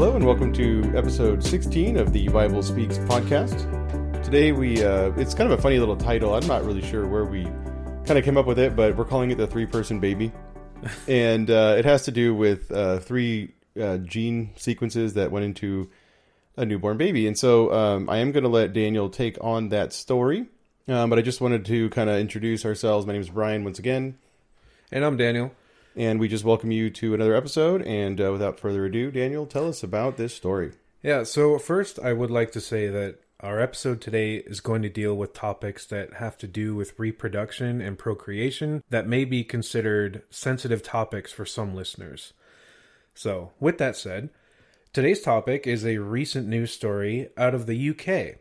Hello and welcome to episode 16 of the Bible Speaks podcast. Today it's kind of a funny little title. I'm not really sure where we kind of came up with it, but we're calling it the three-person baby. And it has to do with three gene sequences that went into a newborn baby. And so I am going to let Daniel take on that story. But I just wanted to kind of introduce ourselves. My name is Brian once again. And I'm Daniel. And we just welcome you to another episode. And without further ado, Daniel, tell us about this story. Yeah, so first I would like to say that our episode today is going to deal with topics that have to do with reproduction and procreation that may be considered sensitive topics for some listeners. So, with that said, today's topic is a recent news story out of the UK.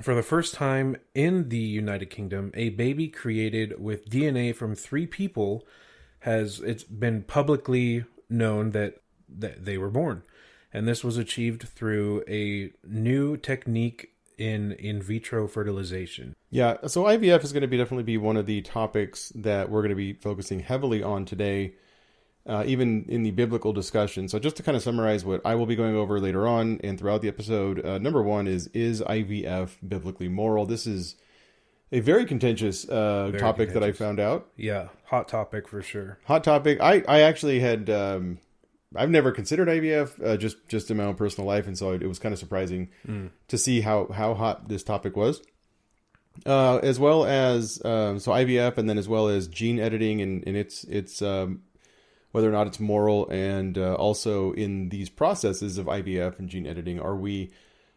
For the first time in the United Kingdom, a baby created with DNA from three people it's been publicly known that they were born. And this was achieved through a new technique in vitro fertilization. Yeah, so IVF is going to definitely be one of the topics that we're going to be focusing heavily on today, even in the biblical discussion. So just to kind of summarize what I will be going over later on and throughout the episode, number one is IVF biblically moral? This is a very contentious topic that I found out. Yeah, hot topic for sure. Hot topic. I actually had... I've never considered IVF just in my own personal life, and so it was kind of surprising to see how hot this topic was. As well as so IVF, and then as well as gene editing and its whether or not it's moral, and also in these processes of IVF and gene editing, are we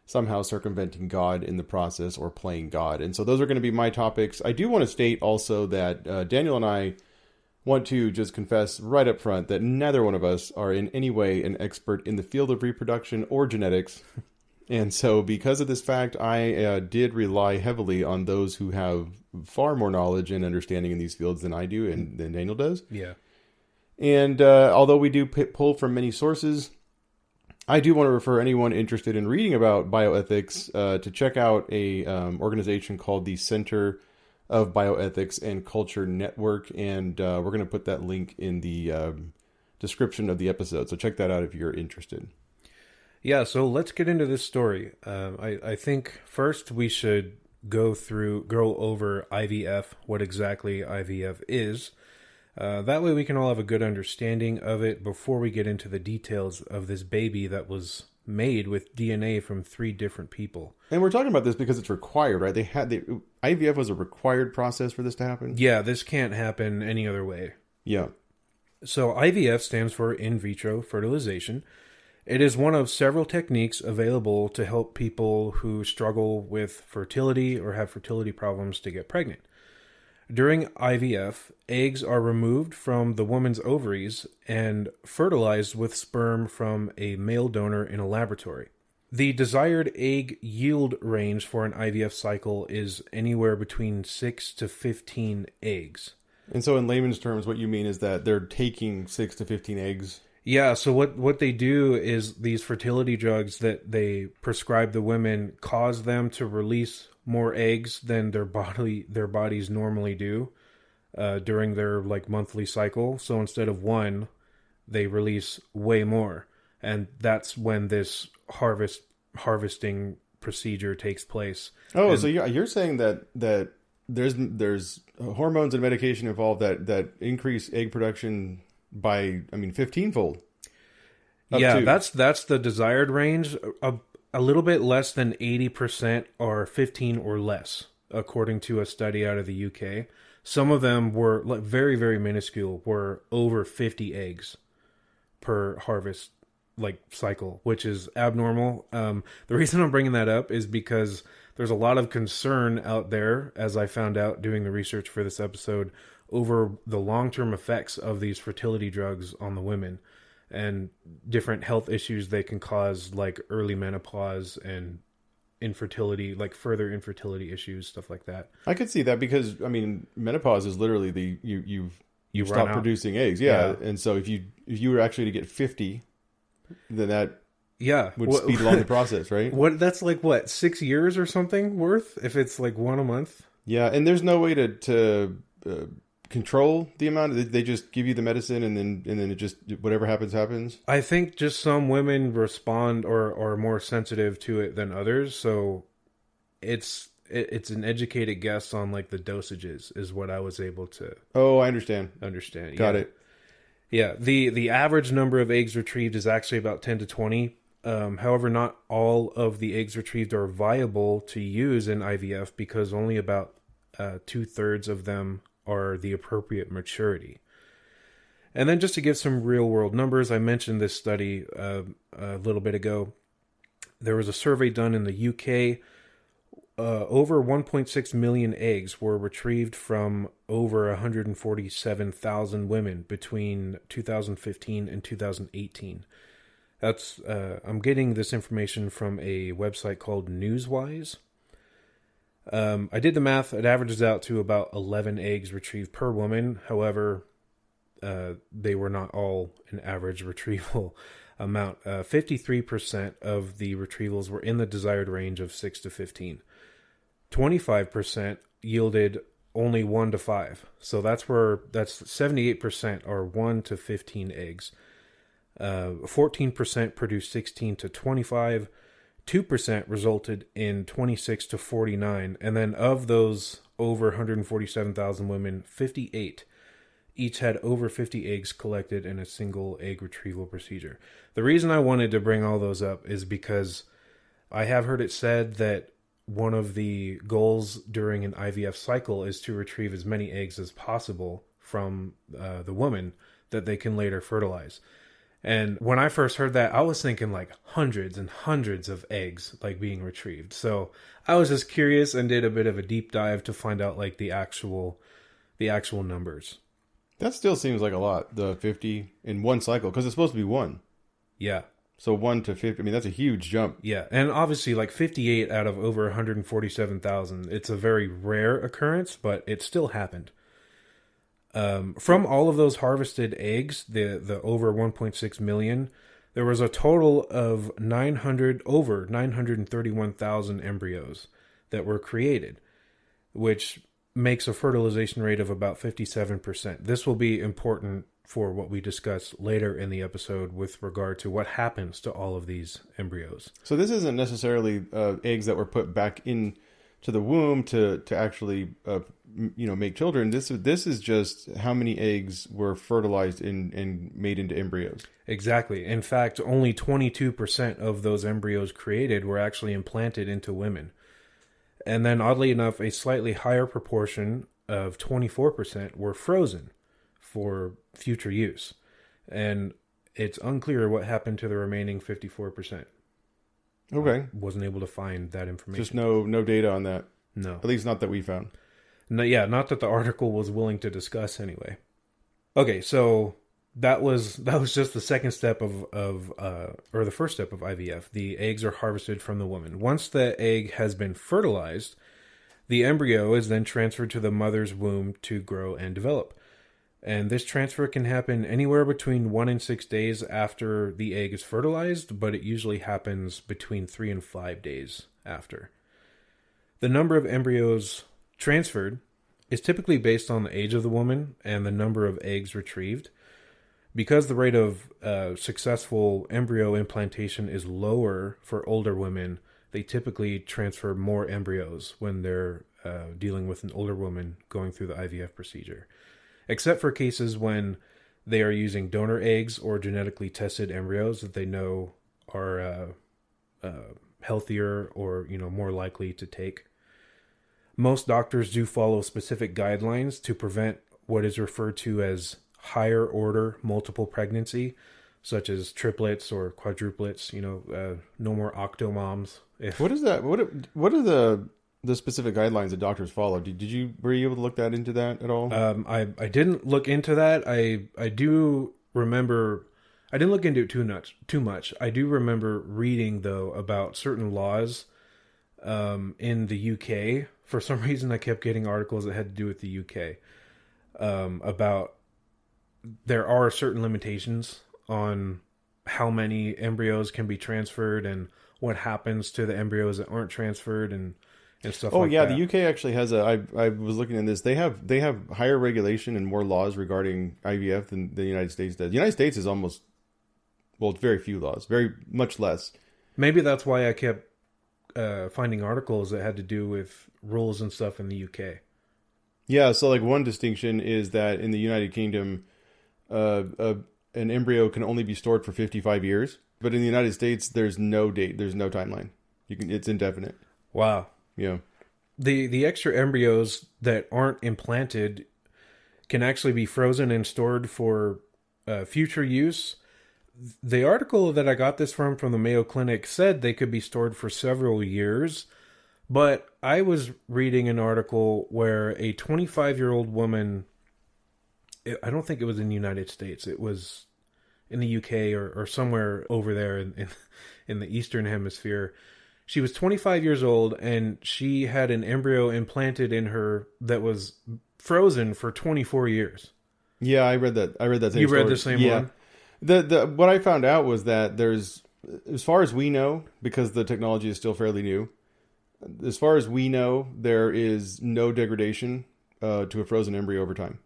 somehow circumventing God in the process or playing God? And so those are going to be my topics. I do want to state also that Daniel and I want to just confess right up front that neither one of us are in any way an expert in the field of reproduction or genetics. And so because of this fact, I did rely heavily on those who have far more knowledge and understanding in these fields than I do and than Daniel does. Yeah. And although we do pull from many sources, I do want to refer anyone interested in reading about bioethics to check out a organization called the Center of Bioethics and Culture Network, and we're going to put that link in the description of the episode, so check that out if you're interested. Yeah, so let's get into this story. I think first we should go over IVF, what exactly IVF is. That way we can all have a good understanding of it before we get into the details of this baby that was made with DNA from three different people. And we're talking about this because it's required, right? IVF was a required process for this to happen? Yeah, this can't happen any other way. Yeah. So IVF stands for in vitro fertilization. It is one of several techniques available to help people who struggle with fertility or have fertility problems to get pregnant. During IVF, eggs are removed from the woman's ovaries and fertilized with sperm from a male donor in a laboratory. The desired egg yield range for an IVF cycle is anywhere between 6 to 15 eggs. And so in layman's terms, what you mean is that they're taking 6 to 15 eggs? Yeah, so what they do is these fertility drugs that they prescribe the women cause them to release more eggs than their bodies normally do during their monthly cycle. So instead of one, they release way more, and that's when this harvesting procedure takes place. Oh, so you're saying that there's hormones and medication involved that increase egg production by 15-fold. Yeah, that's the desired range. A little bit less than 80% are 15 or less, according to a study out of the UK. Some of them were very, very minuscule, were over 50 eggs per harvest cycle, which is abnormal. The reason I'm bringing that up is because there's a lot of concern out there, as I found out doing the research for this episode, over the long-term effects of these fertility drugs on the women and different health issues they can cause, like early menopause and infertility, further infertility issues, stuff like that. I could see that because menopause is literally you stop producing eggs. Yeah. And so if you were actually to get 50, then that would speed along the process, right? That's 6 years or something worth if it's one a month. Yeah, and there's no way to control the amount? They just give you the medicine and then it just, whatever happens? I think just some women respond or are more sensitive to it than others. So it's an educated guess on like the dosages is what I was able to. Oh, I understand. Got it. Yeah. The average number of eggs retrieved is actually about 10 to 20. However, not all of the eggs retrieved are viable to use in IVF because only about 2/3 of them are the appropriate maturity. And then just to give some real world numbers, I mentioned this study a little bit ago. There was a survey done in the UK. Over 1.6 million eggs were retrieved from over 147,000 women between 2015 and 2018. That's I'm getting this information from a website called Newswise. I did the math. It averages out to about 11 eggs retrieved per woman. However, they were not all an average retrieval amount. 53% of the retrievals were in the desired range of 6 to 15. 25% yielded only 1 to 5. So that's 78% are 1 to 15 eggs. 14% produced 16 to 25. 2% resulted in 26 to 49. And then of those over 147,000 women, 58 each had over 50 eggs collected in a single egg retrieval procedure. The reason I wanted to bring all those up is because I have heard it said that one of the goals during an IVF cycle is to retrieve as many eggs as possible from the woman that they can later fertilize. And when I first heard that, I was thinking like hundreds and hundreds of eggs like being retrieved. So I was just curious and did a bit of a deep dive to find out like the actual numbers. That still seems like a lot, the 50 in one cycle, because it's supposed to be one. Yeah. So 1 to 50, I mean, that's a huge jump. Yeah, and obviously like 58 out of over 147,000, it's a very rare occurrence, but it still happened. From all of those harvested eggs, the over 1.6 million, there was a total of over 931,000 embryos that were created, which makes a fertilization rate of about 57%. This will be important for what we discuss later in the episode with regard to what happens to all of these embryos. So this isn't necessarily eggs that were put back into the womb to actually make children. This is just how many eggs were fertilized and made into embryos. Exactly. In fact, only 22% of those embryos created were actually implanted into women. And then oddly enough, a slightly higher proportion of 24% were frozen for future use. And it's unclear what happened to the remaining 54%. Okay. Wasn't able to find that information. Just no data on that. No. At least not that we found. No, yeah, not that the article was willing to discuss anyway. Okay, so that was just the second step or the first step of IVF. The eggs are harvested from the woman. Once the egg has been fertilized, the embryo is then transferred to the mother's womb to grow and develop. And this transfer can happen anywhere between 1 and 6 days after the egg is fertilized, but it usually happens between 3 and 5 days after. The number of embryos transferred is typically based on the age of the woman and the number of eggs retrieved. Because the rate of successful embryo implantation is lower for older women, they typically transfer more embryos when they're dealing with an older woman going through the IVF procedure. Except for cases when they are using donor eggs or genetically tested embryos that they know are healthier or more likely to take. Most doctors do follow specific guidelines to prevent what is referred to as higher order multiple pregnancy, such as triplets or quadruplets. No more octomoms. What is that? What are the specific guidelines that doctors follow? Were you able to look into that at all? I didn't look into that. I do remember. I didn't look into it too much. I do remember reading though about certain laws in the UK. For some reason, I kept getting articles that had to do with the UK about there are certain limitations on how many embryos can be transferred and what happens to the embryos that aren't transferred and and stuff Oh, like yeah, that. the UK actually has I was looking at this. They have higher regulation and more laws regarding IVF than the United States does. The United States is almost, well, it's very few laws, very much less. Maybe that's why I kept finding articles that had to do with rules and stuff in the UK. Yeah, so like one distinction is that in the United Kingdom, an embryo can only be stored for 55 years, but in the United States, there's no date, there's no timeline. It's indefinite. Wow. Yeah. The extra embryos that aren't implanted can actually be frozen and stored for future use. The article that I got this from the Mayo Clinic said they could be stored for several years, but I was reading an article where a 25-year-old woman, I don't think it was in the United States, it was in the UK or somewhere over there in the Eastern Hemisphere. She was 25 years old and she had an embryo implanted in her that was frozen for 24 years. Yeah, I read that. Same story. You read the same one? The what I found out was that there's, as far as we know, because the technology is still fairly new, as far as we know, there is no degradation to a frozen embryo over time.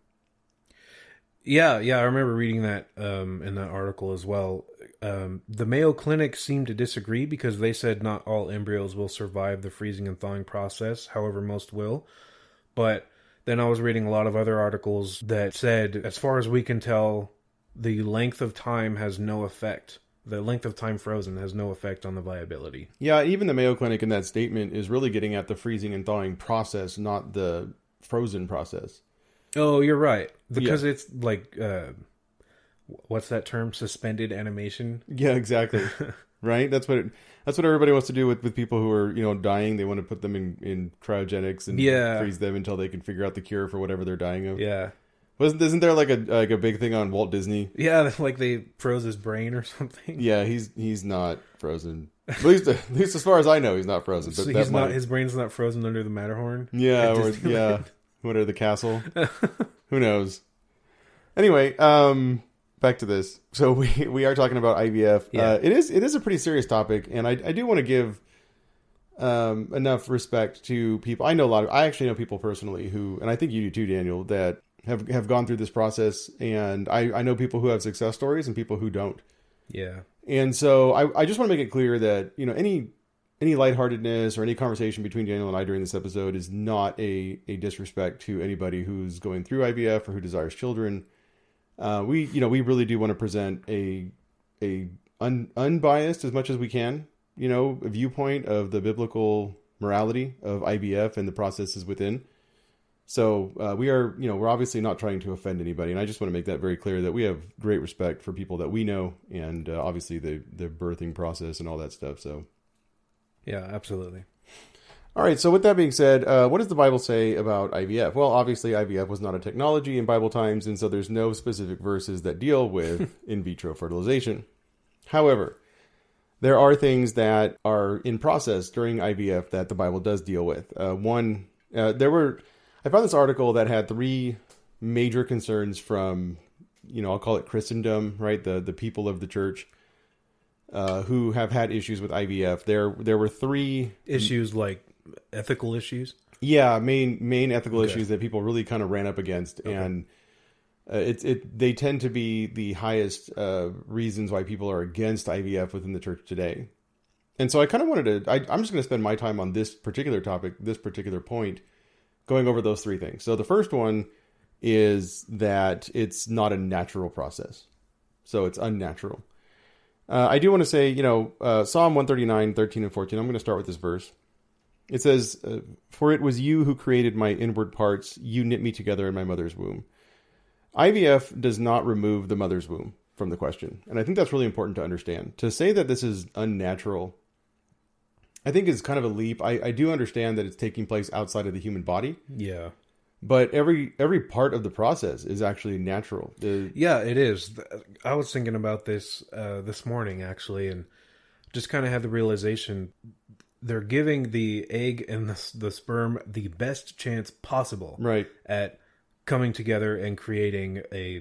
Yeah, I remember reading that in that article as well. The Mayo Clinic seemed to disagree because they said not all embryos will survive the freezing and thawing process, however most will. But then I was reading a lot of other articles that said, as far as we can tell, the length of time has no effect. The length of time frozen has no effect on the viability. Yeah, even the Mayo Clinic in that statement is really getting at the freezing and thawing process, not the frozen process. Oh, you're right. Because it's like, what's that term? Suspended animation? Yeah, exactly. Right? That's what everybody wants to do with people who are, dying. They want to put them in cryogenics and freeze them until they can figure out the cure for whatever they're dying of. Yeah. Isn't there like a big thing on Walt Disney? Yeah, like they froze his brain or something. Yeah, he's not frozen. At least as far as I know, he's not frozen. But So his brain's not frozen under the Matterhorn. Yeah, what are the castle? Who knows? Anyway, back to this. So we are talking about IVF. Yeah. It is a pretty serious topic, and I do want to give enough respect to people. I actually know people personally who, and I think you do too, Daniel, that have gone through this process, and I know people who have success stories and people who don't. Yeah. And so I just want to make it clear that, any lightheartedness or any conversation between Daniel and I during this episode is not a disrespect to anybody who's going through IVF or who desires children. We really do want to present a unbiased as much as we can, a viewpoint of the biblical morality of IVF and the processes within. So we're obviously not trying to offend anybody, and I just want to make that very clear that we have great respect for people that we know, and obviously the birthing process and all that stuff. So, yeah, absolutely. All right. So with that being said, what does the Bible say about IVF? Well, obviously IVF was not a technology in Bible times, and so there's no specific verses that deal with in vitro fertilization. However, there are things that are in process during IVF that the Bible does deal with. I found this article that had 3 major concerns from, I'll call it Christendom, right? The people of the church who have had issues with IVF. There were 3 issues, like ethical issues. Yeah, main ethical issues that people really kind of ran up against, and they tend to be the highest reasons why people are against IVF within the church today. And so I kind of wanted to. I'm just going to spend my time on this particular topic, this particular point, going over those 3 things. So the first one is that it's not a natural process. So it's unnatural. I do want to say, Psalm 139, 13 and 14, I'm going to start with this verse. It says, "For it was you who created my inward parts. You knit me together in my mother's womb." IVF does not remove the mother's womb from the question. And I think that's really important to understand. To say that this is unnatural, I think is kind of a leap. I do understand that it's taking place outside of the human body. Yeah. But every part of the process is actually natural. Yeah, it is. I was thinking about this this morning, actually, and just kind of had the realization they're giving the egg and the sperm the best chance possible, right, at coming together and creating a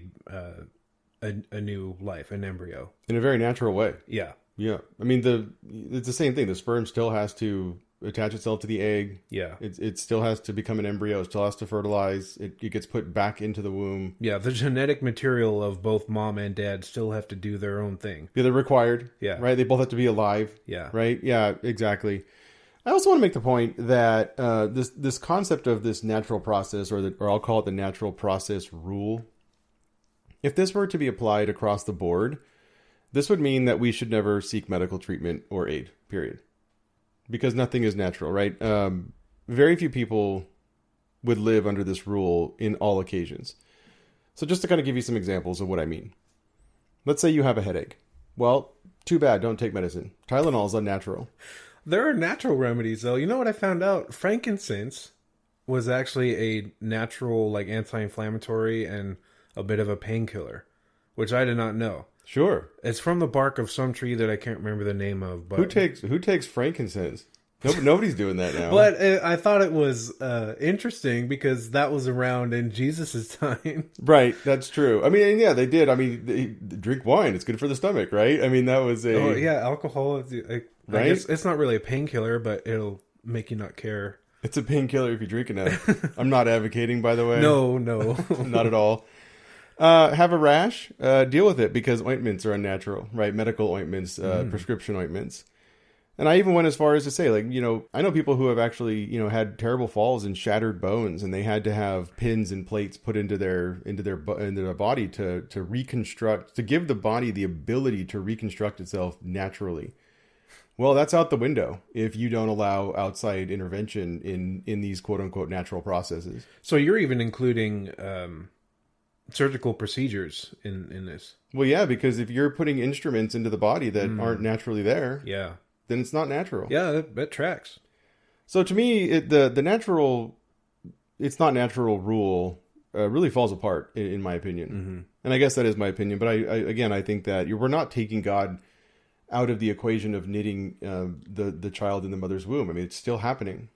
new life, an embryo, in a very natural way. Yeah. Yeah. I mean, it's the same thing. The sperm still has to attach itself to the egg. Yeah. It still has to become an embryo. It still has to fertilize. It gets put back into the womb. Yeah, the genetic material of both mom and dad still have to do their own thing. Yeah, they're required. Yeah. Right? They both have to be alive. Yeah. Right? Yeah, exactly. I also want to make the point that this concept of this natural process, or I'll call it the natural process rule, if this were to be applied across the board, this would mean that we should never seek medical treatment or aid, period. Because nothing is natural, right? Very few people would live under this rule in all occasions. So just to kind of give you some examples of what I mean. Let's say you have a headache. Well, too bad, don't take medicine. Tylenol is unnatural. There are natural remedies, though. You know what I found out? Frankincense was actually a natural, like, anti-inflammatory and a bit of a painkiller, which I did not know. Sure. It's from the bark of some tree that I can't remember the name of. But who takes frankincense? Nobody's doing that now. But I thought it was interesting because that was around in Jesus' time. Right, that's true. I mean, yeah, they did. I mean, they drink wine. It's good for the stomach, right? I mean, that was a... Oh, yeah, alcohol. I guess it's not really a painkiller, but it'll make you not care. It's a painkiller if you're drinking it. I'm not advocating, by the way. No. Not at all. Have a rash, deal with it, because ointments are unnatural, right? Medical ointments, prescription ointments. And I even went as far as to say, like, I know people who have actually, had terrible falls and shattered bones, and they had to have pins and plates put into their body to reconstruct, to give the body the ability to reconstruct itself naturally. Well, that's out the window if you don't allow outside intervention in these quote unquote natural processes. So you're even including surgical procedures in this. Well, yeah, because if you're putting instruments into the body that aren't naturally there, yeah, then it's not natural. Yeah, that tracks. So to me, the natural, it's not natural rule really falls apart in my opinion. Mm-hmm. And I guess that is my opinion. But I think that we're not taking God out of the equation of knitting the child in the mother's womb. I mean, it's still happening.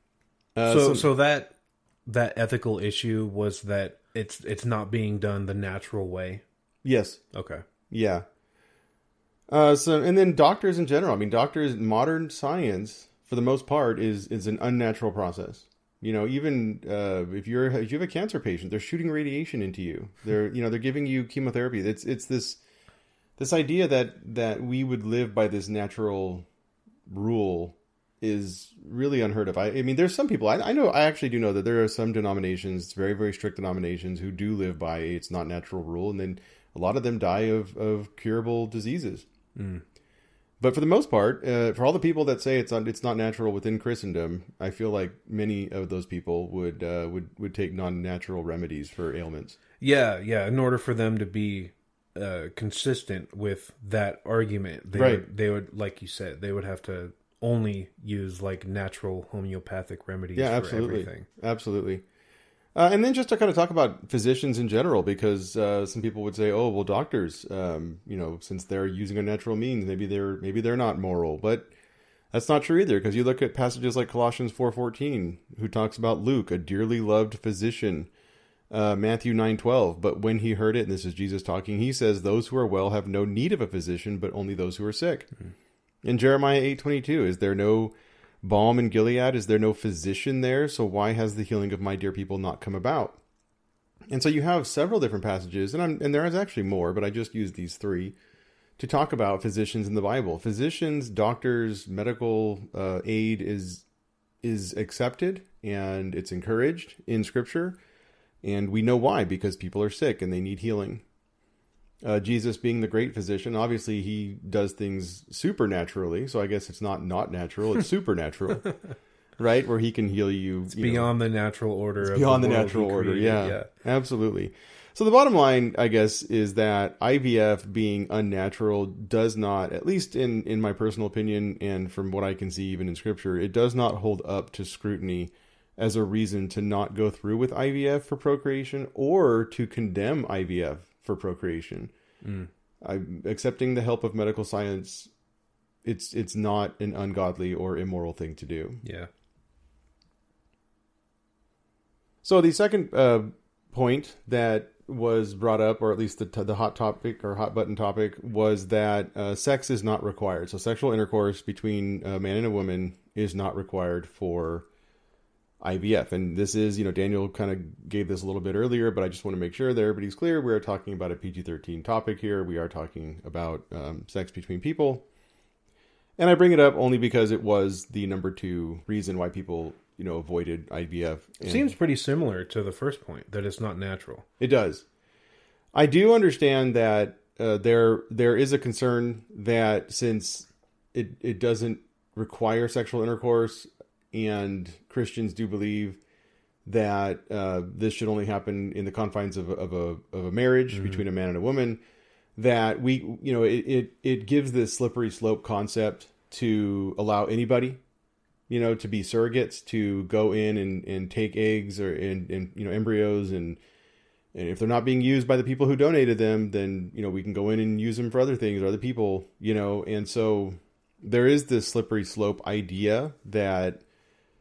So that ethical issue was that it's not being done the natural way. Yes. Okay. Yeah. And then doctors in general. I mean, modern science for the most part is an unnatural process. Even if you have a cancer patient, they're shooting radiation into you. They're giving you chemotherapy. It's this idea that we would live by this natural rule is really unheard of. I mean, there's some people I actually do know that there are some denominations, very, very strict denominations, who do live by it's not natural rule, and then a lot of them die of curable diseases. Mm. But for the most part, for all the people that say it's not natural within Christendom, I feel like many of those people would take non-natural remedies for ailments. Yeah. In order for them to be consistent with that argument, they would, like you said, they would have to only use like natural homeopathic remedies for everything. Absolutely. And then just to kind of talk about physicians in general, because some people would say, oh, well, doctors, since they're using unnatural means, maybe they're not moral. But that's not true either, because you look at passages like Colossians 4:14, who talks about Luke, a dearly loved physician, Matthew 9:12. But when he heard it, and this is Jesus talking, he says, those who are well have no need of a physician, but only those who are sick. Mm-hmm. In Jeremiah 8:22, is there no balm in Gilead? Is there no physician there? So why has the healing of my dear people not come about? And so you have several different passages, and there is actually more, but I just used these three to talk about physicians in the Bible. Physicians, doctors, medical aid is accepted, and it's encouraged in Scripture. And we know why, because people are sick and they need healing. Jesus being the great physician, obviously he does things supernaturally, so I guess it's not natural, it's supernatural, right? Where he can heal you. It's beyond the natural order. It's beyond the natural order, yeah, absolutely. So the bottom line, I guess, is that IVF being unnatural does not, at least in my personal opinion, and from what I can see even in Scripture, it does not hold up to scrutiny as a reason to not go through with IVF for procreation or to condemn IVF for procreation. I'm accepting the help of medical science. It's not an ungodly or immoral thing to do. Yeah. So the second point that was brought up, or at least the hot topic or hot button topic, was that sex is not required. So sexual intercourse between a man and a woman is not required for IVF. And this is, Daniel kind of gave this a little bit earlier, but I just want to make sure that everybody's clear. We are talking about a PG-13 topic here. We are talking about sex between people. And I bring it up only because it was the number 2 reason why people, avoided IVF. It seems pretty similar to the first point, that it's not natural. It does. I do understand that there is a concern that since it doesn't require sexual intercourse, and Christians do believe that this should only happen in the confines of a marriage between a man and a woman, that it gives this slippery slope concept to allow anybody, to be surrogates, to go in and take eggs or embryos, and if they're not being used by the people who donated them, then we can go in and use them for other things or other people, and so there is this slippery slope idea that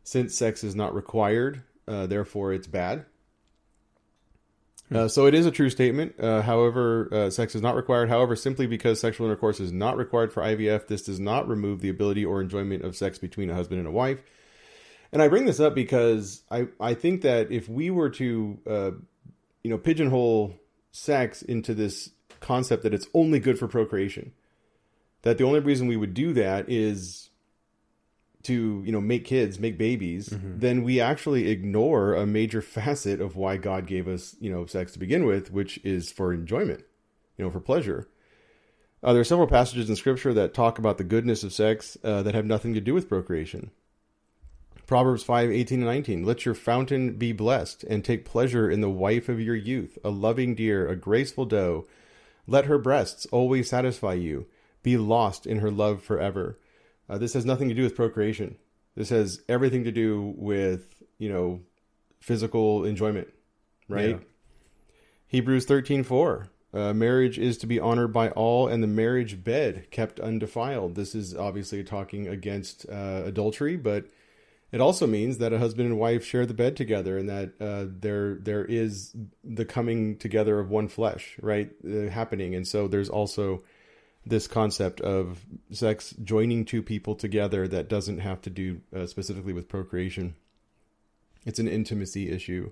since sex is not required, therefore it's bad. So it is a true statement. However, sex is not required. However, simply because sexual intercourse is not required for IVF, this does not remove the ability or enjoyment of sex between a husband and a wife. And I bring this up because I think that if we were to, pigeonhole sex into this concept that it's only good for procreation, that the only reason we would do that is to, make kids, make babies, then we actually ignore a major facet of why God gave us, sex to begin with, which is for enjoyment, for pleasure. There are several passages in Scripture that talk about the goodness of sex that have nothing to do with procreation. Proverbs 5:18-19, let your fountain be blessed, and take pleasure in the wife of your youth, a loving deer, a graceful doe. Let her breasts always satisfy you. Be lost in her love forever. This has nothing to do with procreation. This has everything to do with, physical enjoyment, right? Yeah. Hebrews 13:4. Marriage is to be honored by all, and the marriage bed kept undefiled. This is obviously talking against adultery, but it also means that a husband and wife share the bed together, and that there is the coming together of one flesh, right, happening. And so there's also this concept of sex joining 2 people together that doesn't have to do specifically with procreation. It's an intimacy issue.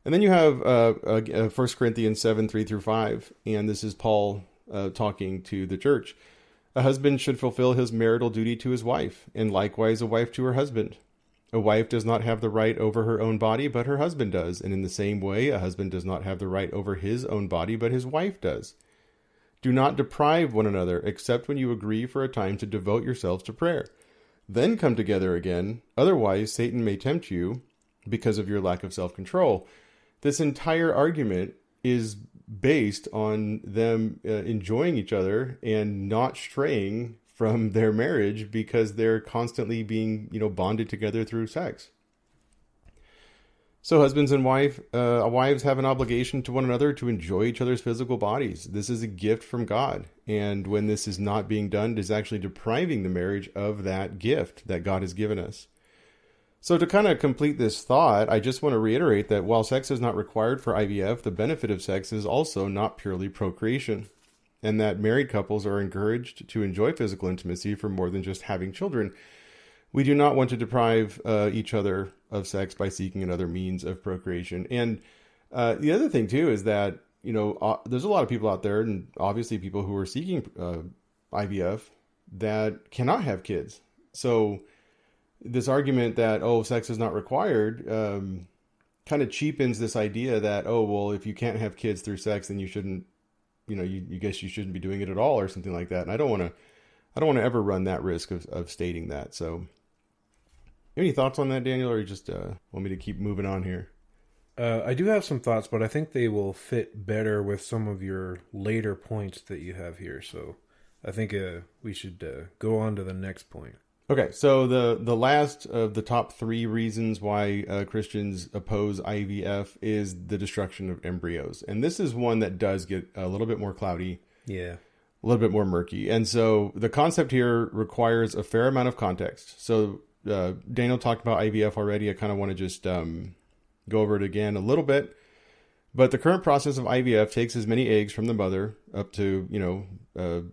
And then you have 1 Corinthians 7:3-5, and this is Paul talking to the church. A husband should fulfill his marital duty to his wife, and likewise a wife to her husband. A wife does not have the right over her own body, but her husband does. And in the same way, a husband does not have the right over his own body, but his wife does. Do not deprive one another, except when you agree for a time to devote yourselves to prayer. Then come together again. Otherwise, Satan may tempt you because of your lack of self-control. This entire argument is based on them enjoying each other and not straying from their marriage because they're constantly being, bonded together through sex. So husbands and wives have an obligation to one another to enjoy each other's physical bodies. This is a gift from God. And when this is not being done, it is actually depriving the marriage of that gift that God has given us. So to kind of complete this thought, I just want to reiterate that while sex is not required for IVF, the benefit of sex is also not purely procreation, and that married couples are encouraged to enjoy physical intimacy for more than just having children. We do not want to deprive each other of sex by seeking another means of procreation. And the other thing, too, is that, there's a lot of people out there, and obviously people who are seeking IVF, that cannot have kids. So this argument that, sex is not required, kind of cheapens this idea that, if you can't have kids through sex, then you shouldn't, you guess you shouldn't be doing it at all or something like that. And I don't want to ever run that risk of stating that. So any thoughts on that, Daniel, or you just want me to keep moving on here? I do have some thoughts, but I think they will fit better with some of your later points that you have here. So I think we should go on to the next point. Okay, so the last of the top 3 reasons why Christians oppose IVF is the destruction of embryos. And this is one that does get a little bit more cloudy. Yeah. A little bit more murky. And so the concept here requires a fair amount of context. So Daniel talked about IVF already. I kind of want to just go over it again a little bit. But the current process of IVF takes as many eggs from the mother, up to,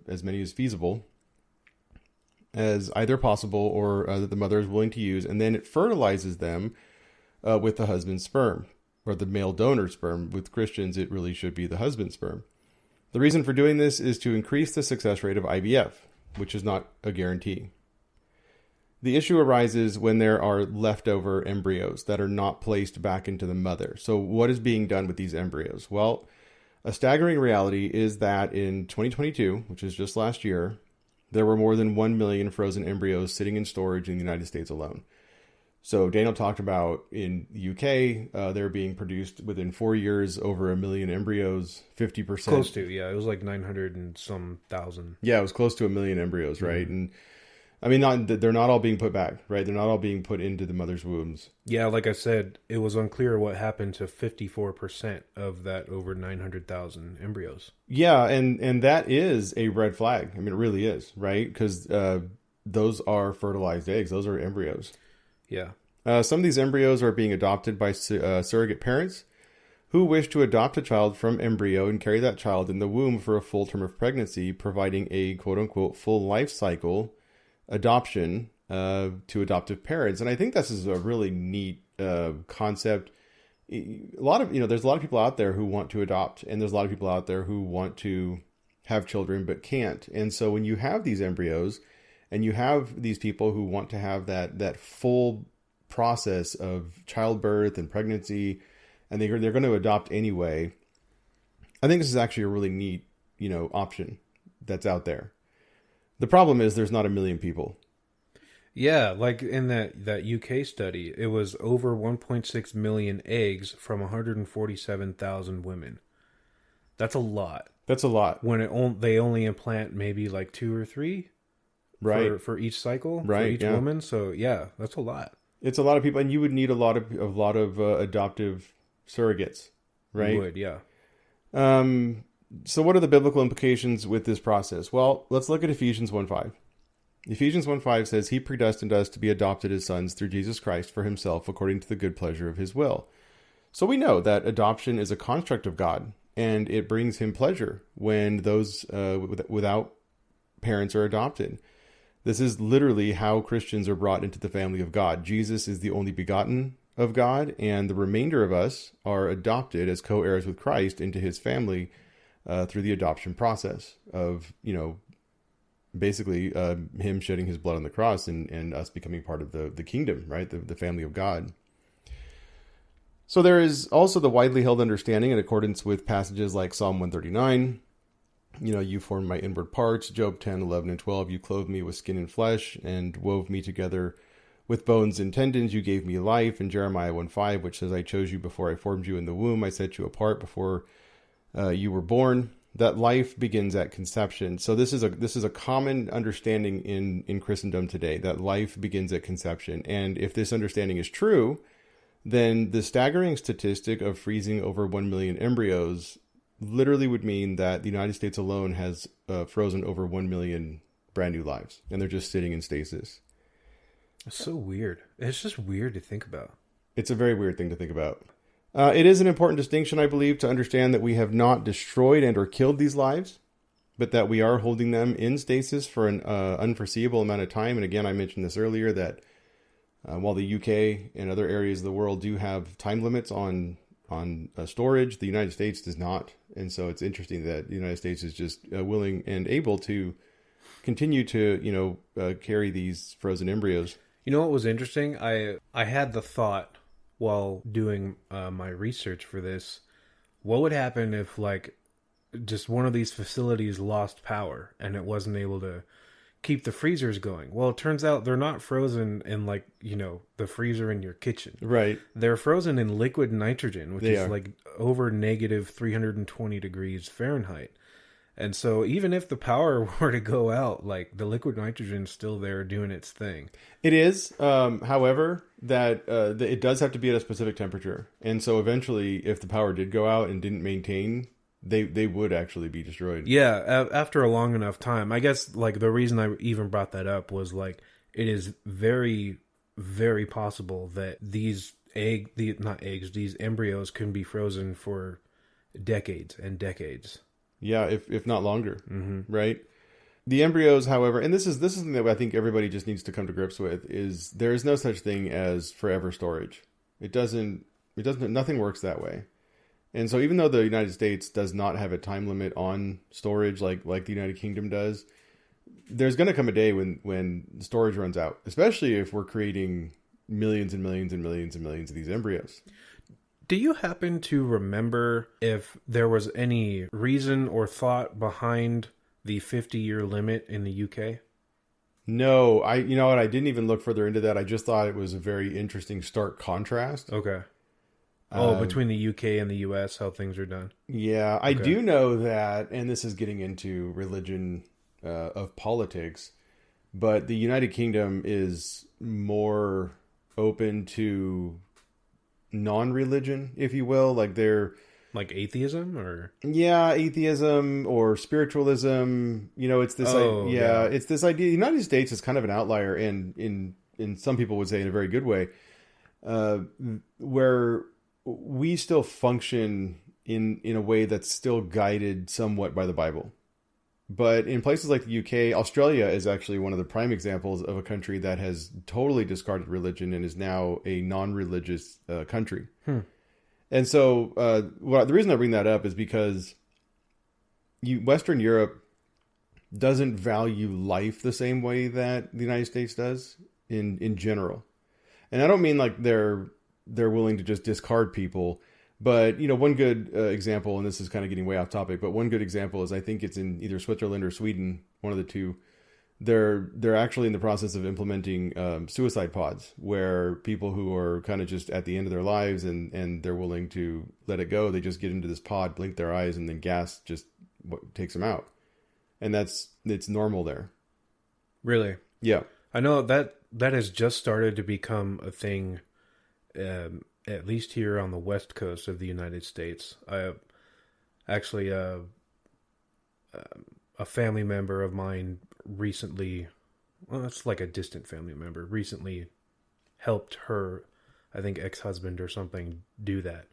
as many as feasible, as either possible or that the mother is willing to use, and then it fertilizes them with the husband's sperm, or the male donor sperm. With Christians, it really should be the husband's sperm. The reason for doing this is to increase the success rate of IVF, which is not a guarantee. The issue arises when there are leftover embryos that are not placed back into the mother. So what is being done with these embryos? Well, a staggering reality is that in 2022, which is just last year, there were more than 1 million frozen embryos sitting in storage in the United States alone. So Daniel talked about in the UK, they're being produced within 4 years, over 1 million embryos, 50%. Close to, yeah. It was like 900 and some thousand. Yeah, it was close to 1 million embryos, right? Mm-hmm. And I mean, they're not all being put back, right? They're not all being put into the mother's wombs. Yeah, like I said, it was unclear what happened to 54% of that over 900,000 embryos. Yeah, and that is a red flag. I mean, it really is, right? Because those are fertilized eggs. Those are embryos. Yeah. Some of these embryos are being adopted by surrogate parents who wish to adopt a child from embryo and carry that child in the womb for a full term of pregnancy, providing a quote-unquote full life cycle adoption to adoptive parents. And I think this is a really neat concept. There's a lot of people out there who want to adopt, and there's a lot of people out there who want to have children but can't. And so when you have these embryos and you have these people who want to have that full process of childbirth and pregnancy, and they're going to adopt anyway, I think this is actually a really neat, option that's out there. The problem is there's not 1 million people. Yeah, like in that UK study, it was over 1.6 million eggs from 147,000 women. That's a lot. That's a lot. When they only implant maybe like 2 or 3, right, for each cycle, right, for each woman. So yeah, that's a lot. It's a lot of people, and you would need a lot of adoptive surrogates, right? You would, yeah. So what are the biblical implications with this process? Well, let's look at Ephesians 1:5. Ephesians 1:5 says, He predestined us to be adopted as sons through Jesus Christ for himself, according to the good pleasure of his will. So we know that adoption is a construct of God, and it brings him pleasure when those without parents are adopted. This is literally how Christians are brought into the family of God. Jesus is the only begotten of God, and the remainder of us are adopted as co-heirs with Christ into his family through the adoption process of, basically him shedding his blood on the cross and us becoming part of the kingdom, right? The family of God. So there is also the widely held understanding in accordance with passages like Psalm 139, you formed my inward parts, Job 10, 11, and 12. You clothed me with skin and flesh and wove me together with bones and tendons. You gave me life. And Jeremiah 1:5, which says, I chose you before I formed you in the womb. I set you apart before you were born. That life begins at conception. So this is a common understanding in Christendom today, that life begins at conception. And if this understanding is true, then the staggering statistic of freezing over 1 million embryos literally would mean that the United States alone has frozen over 1 million brand new lives, and they're just sitting in stasis. It's so weird. It's just weird to think about. It's a very weird thing to think about. It is an important distinction, I believe, to understand that we have not destroyed and or killed these lives, but that we are holding them in stasis for an unforeseeable amount of time. And again, I mentioned this earlier, that while the UK and other areas of the world do have time limits on storage, the United States does not. And so it's interesting that the United States is just willing and able to continue to, carry these frozen embryos. You know what was interesting? I had the thought while doing my research for this, what would happen if just one of these facilities lost power and it wasn't able to keep the freezers going? Well, it turns out they're not frozen in the freezer in your kitchen. Right. They're frozen in liquid nitrogen, which is over negative 320 degrees Fahrenheit. And so even if the power were to go out, the liquid nitrogen's still there doing its thing. It is. However, that it does have to be at a specific temperature. And so eventually, if the power did go out and didn't maintain, they would actually be destroyed. Yeah, after a long enough time. I guess the reason I even brought that up was it is very, very possible that these embryos can be frozen for decades and decades. Yeah, if not longer, right? The embryos, however, and this is something that I think everybody just needs to come to grips with, is there is no such thing as forever storage. Nothing works that way. And so even though the United States does not have a time limit on storage like the United Kingdom does, there's going to come a day when storage runs out, especially if we're creating millions and millions and millions and millions of these embryos. Do you happen to remember if there was any reason or thought behind the 50-year limit in the UK? No, you know what? I didn't even look further into that. I just thought it was a very interesting stark contrast. Okay. Between the UK and the US, how things are done. Yeah, I do know that, and this is getting into religion of politics, but the United Kingdom is more open to non-religion, if you will. Like they're like atheism, or atheism or spiritualism. You know, it's this it's this idea. The United States is kind of an outlier, and in some people would say in a very good way, where we still function in a way that's still guided somewhat by the Bible. But in places like the UK, Australia is actually one of the prime examples of a country that has totally discarded religion and is now a non-religious country. And so the reason I bring that up is because Western Europe doesn't value life the same way that the United States does in general. And I don't mean like they're willing to just discard people. But, you know, one good example, and this is kind of getting way off topic, but one good example is I think it's in either Switzerland or Sweden, one of the two. They're actually in the process of implementing suicide pods, where people who are kind of just at the end of their lives and they're willing to let it go, they just get into this pod, blink their eyes, and then gas just takes them out. And it's normal there. Really? Yeah. I know that has just started to become a thing, at least here on the west coast of the United States. I actually, a family member of mine recently, well, it's like a distant family member, recently helped her, I think, ex-husband or something do that,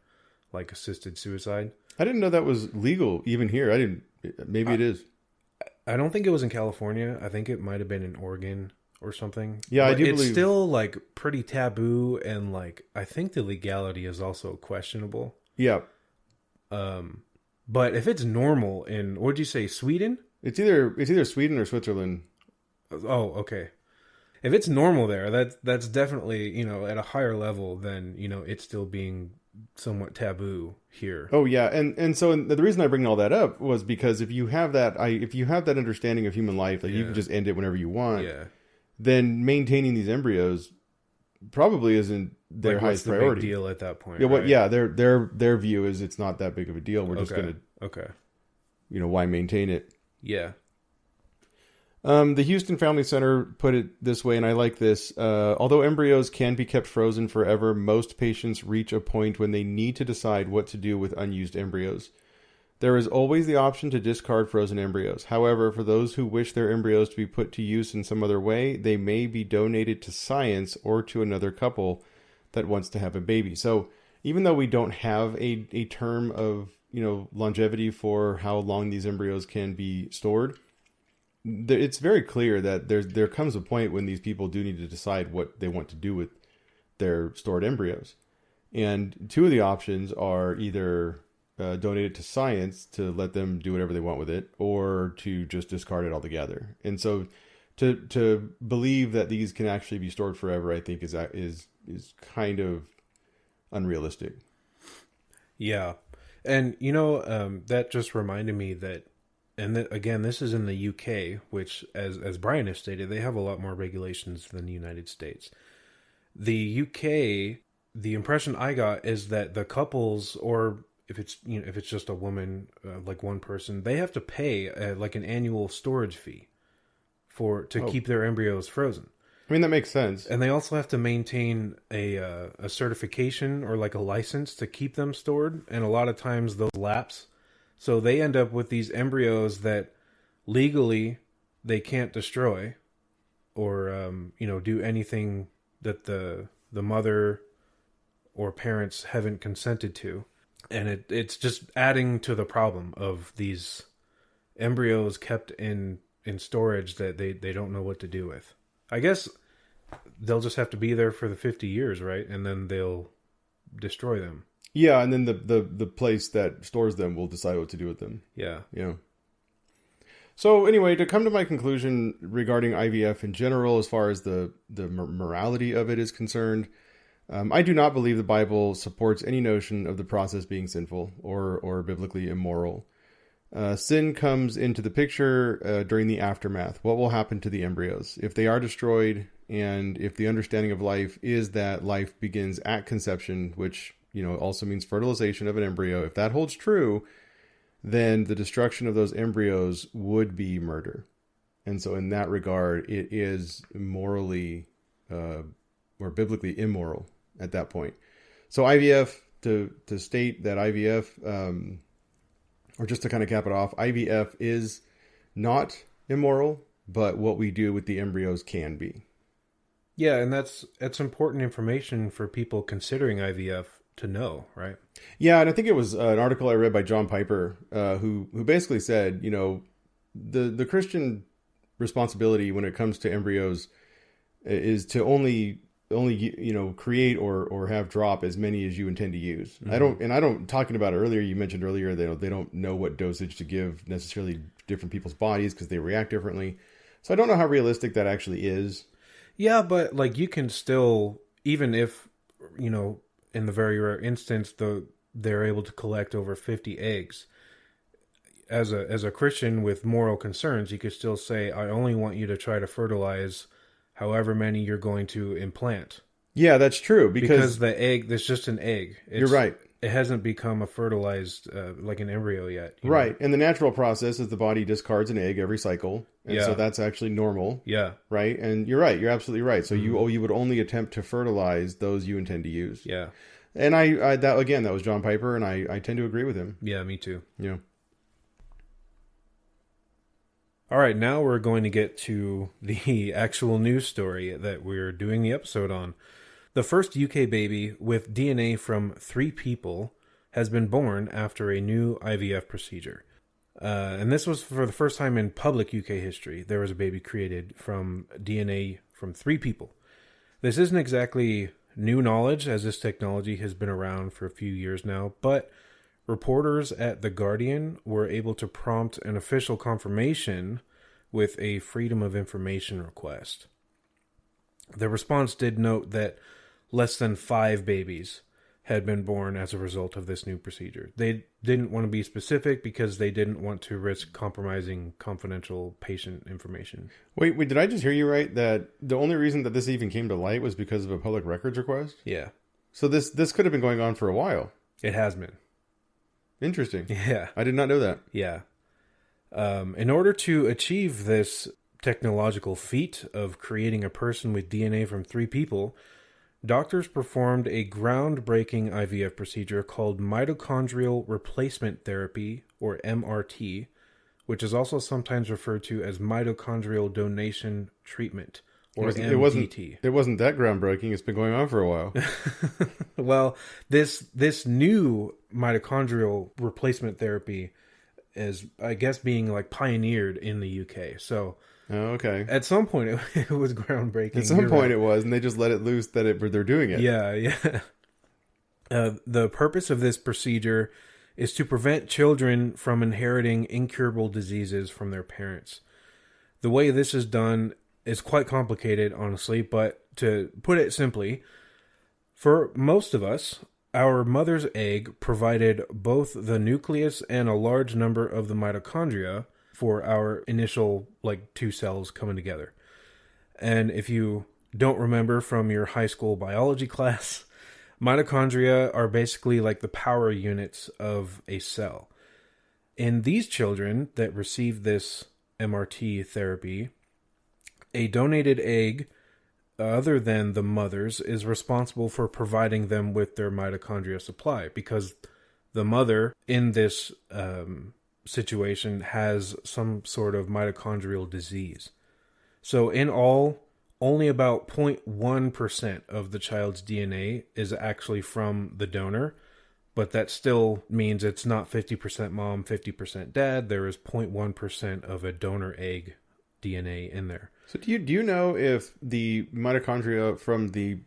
like assisted suicide. I didn't know that was legal even here. Maybe it is. I don't think it was in California. I think it might have been in Oregon or something. Yeah, but I do it's believe still like pretty taboo, and like I think the legality is also questionable. Yeah. But if it's normal in, what'd you say, Sweden? It's either Sweden or Switzerland. Oh, okay. If it's normal there, that's definitely, you know, at a higher level than, you know, it still being somewhat taboo here. Oh yeah, and so the reason I bring all that up was because if you have that understanding of human life that you can just end it whenever you want, then maintaining these embryos probably isn't their highest priority. Big deal at that point. Yeah, right? their view is it's not that big of a deal. We're just gonna you know, why maintain it? Yeah. The Houston Family Center put it this way, and I like this. Although embryos can be kept frozen forever, most patients reach a point when they need to decide what to do with unused embryos. There is always the option to discard frozen embryos. However, for those who wish their embryos to be put to use in some other way, they may be donated to science or to another couple that wants to have a baby. So even though we don't have a term of, you know, longevity for how long these embryos can be stored, it's very clear that there comes a point when these people do need to decide what they want to do with their stored embryos. And two of the options are either donate it to science to let them do whatever they want with it, or to just discard it altogether. And so to believe that these can actually be stored forever, I think is kind of unrealistic. Yeah. And, you know, that just reminded me that, and again, this is in the UK, which, as Brian has stated, they have a lot more regulations than the United States. The UK, the impression I got is that the couples, or if it's just a woman, like one person, they have to pay like an annual storage fee to keep their embryos frozen. I mean, that makes sense. And they also have to maintain a certification or like a license to keep them stored. And a lot of times those lapse. So they end up with these embryos that legally they can't destroy or, do anything that the mother or parents haven't consented to. And it's just adding to the problem of these embryos kept in storage that they don't know what to do with. I guess they'll just have to be there for the 50 years, right? And then they'll destroy them. Yeah, and then the place that stores them will decide what to do with them. Yeah. Yeah. So anyway, to come to my conclusion regarding IVF in general, as far as the morality of it is concerned, I do not believe the Bible supports any notion of the process being sinful or biblically immoral. Sin comes into the picture during the aftermath. What will happen to the embryos if they are destroyed, and if the understanding of life is that life begins at conception, which also means fertilization of an embryo. If that holds true, then the destruction of those embryos would be murder. And so in that regard, it is morally or biblically immoral at that point. So IVF, to state that IVF, or just to kind of cap it off, IVF is not immoral, but what we do with the embryos can be. Yeah, and that's important information for people considering IVF to know, right? Yeah, and I think it was an article I read by John Piper, who basically said, the Christian responsibility when it comes to embryos is to only create or have drop as many as you intend to use. Mm-hmm. Talking about it earlier, you mentioned earlier they don't know what dosage to give necessarily different people's bodies because they react differently. So I don't know how realistic that actually is. Yeah, but like you can still, even if in the very rare instance they're able to collect over 50 eggs, as a Christian with moral concerns, you could still say, I only want you to try to fertilize however many you're going to implant. Yeah, that's true. Because the egg, there's just an egg. You're right. It hasn't become a fertilized, like an embryo yet. Right. And the natural process is the body discards an egg every cycle. And so that's actually normal. Yeah. Right. And you're right. You're absolutely right. So you would only attempt to fertilize those you intend to use. Yeah. And that was John Piper, and I tend to agree with him. Yeah, me too. Yeah. All right, now we're going to get to the actual news story that we're doing the episode on. The first UK baby with DNA from 3 people has been born after a new IVF procedure. And this was for the first time in public UK history. There was a baby created from DNA from 3 people. This isn't exactly new knowledge, as this technology has been around for a few years now, but reporters at The Guardian were able to prompt an official confirmation with a Freedom of Information request. The response did note that less than 5 babies had been born as a result of this new procedure. They didn't want to be specific because they didn't want to risk compromising confidential patient information. Wait, did I just hear you right? That the only reason that this even came to light was because of a public records request? Yeah. So this could have been going on for a while. It has been. Interesting. Yeah. I did not know that. Yeah. In order to achieve this technological feat of creating a person with DNA from 3 people, doctors performed a groundbreaking IVF procedure called mitochondrial replacement therapy, or MRT, which is also sometimes referred to as mitochondrial donation treatment, or MDT. It wasn't that groundbreaking. It's been going on for a while. Well, this new mitochondrial replacement therapy is, I guess, being like pioneered in the UK. So, okay. At some point, it was groundbreaking. At some point, it was, and they just let it loose that they're doing it. Yeah. The purpose of this procedure is to prevent children from inheriting incurable diseases from their parents. The way this is done is quite complicated, honestly, but to put it simply, for most of us, our mother's egg provided both the nucleus and a large number of the mitochondria for our initial 2 cells coming together. And if you don't remember from your high school biology class, mitochondria are basically like the power units of a cell. In these children that received this MRT therapy, a donated egg other than the mother's is responsible for providing them with their mitochondria supply, because the mother in this situation has some sort of mitochondrial disease. So in all, only about 0.1% of the child's DNA is actually from the donor, But that still means it's not 50% mom, 50% dad. There is 0.1% of a donor egg DNA in there. So do you know if the mitochondria from the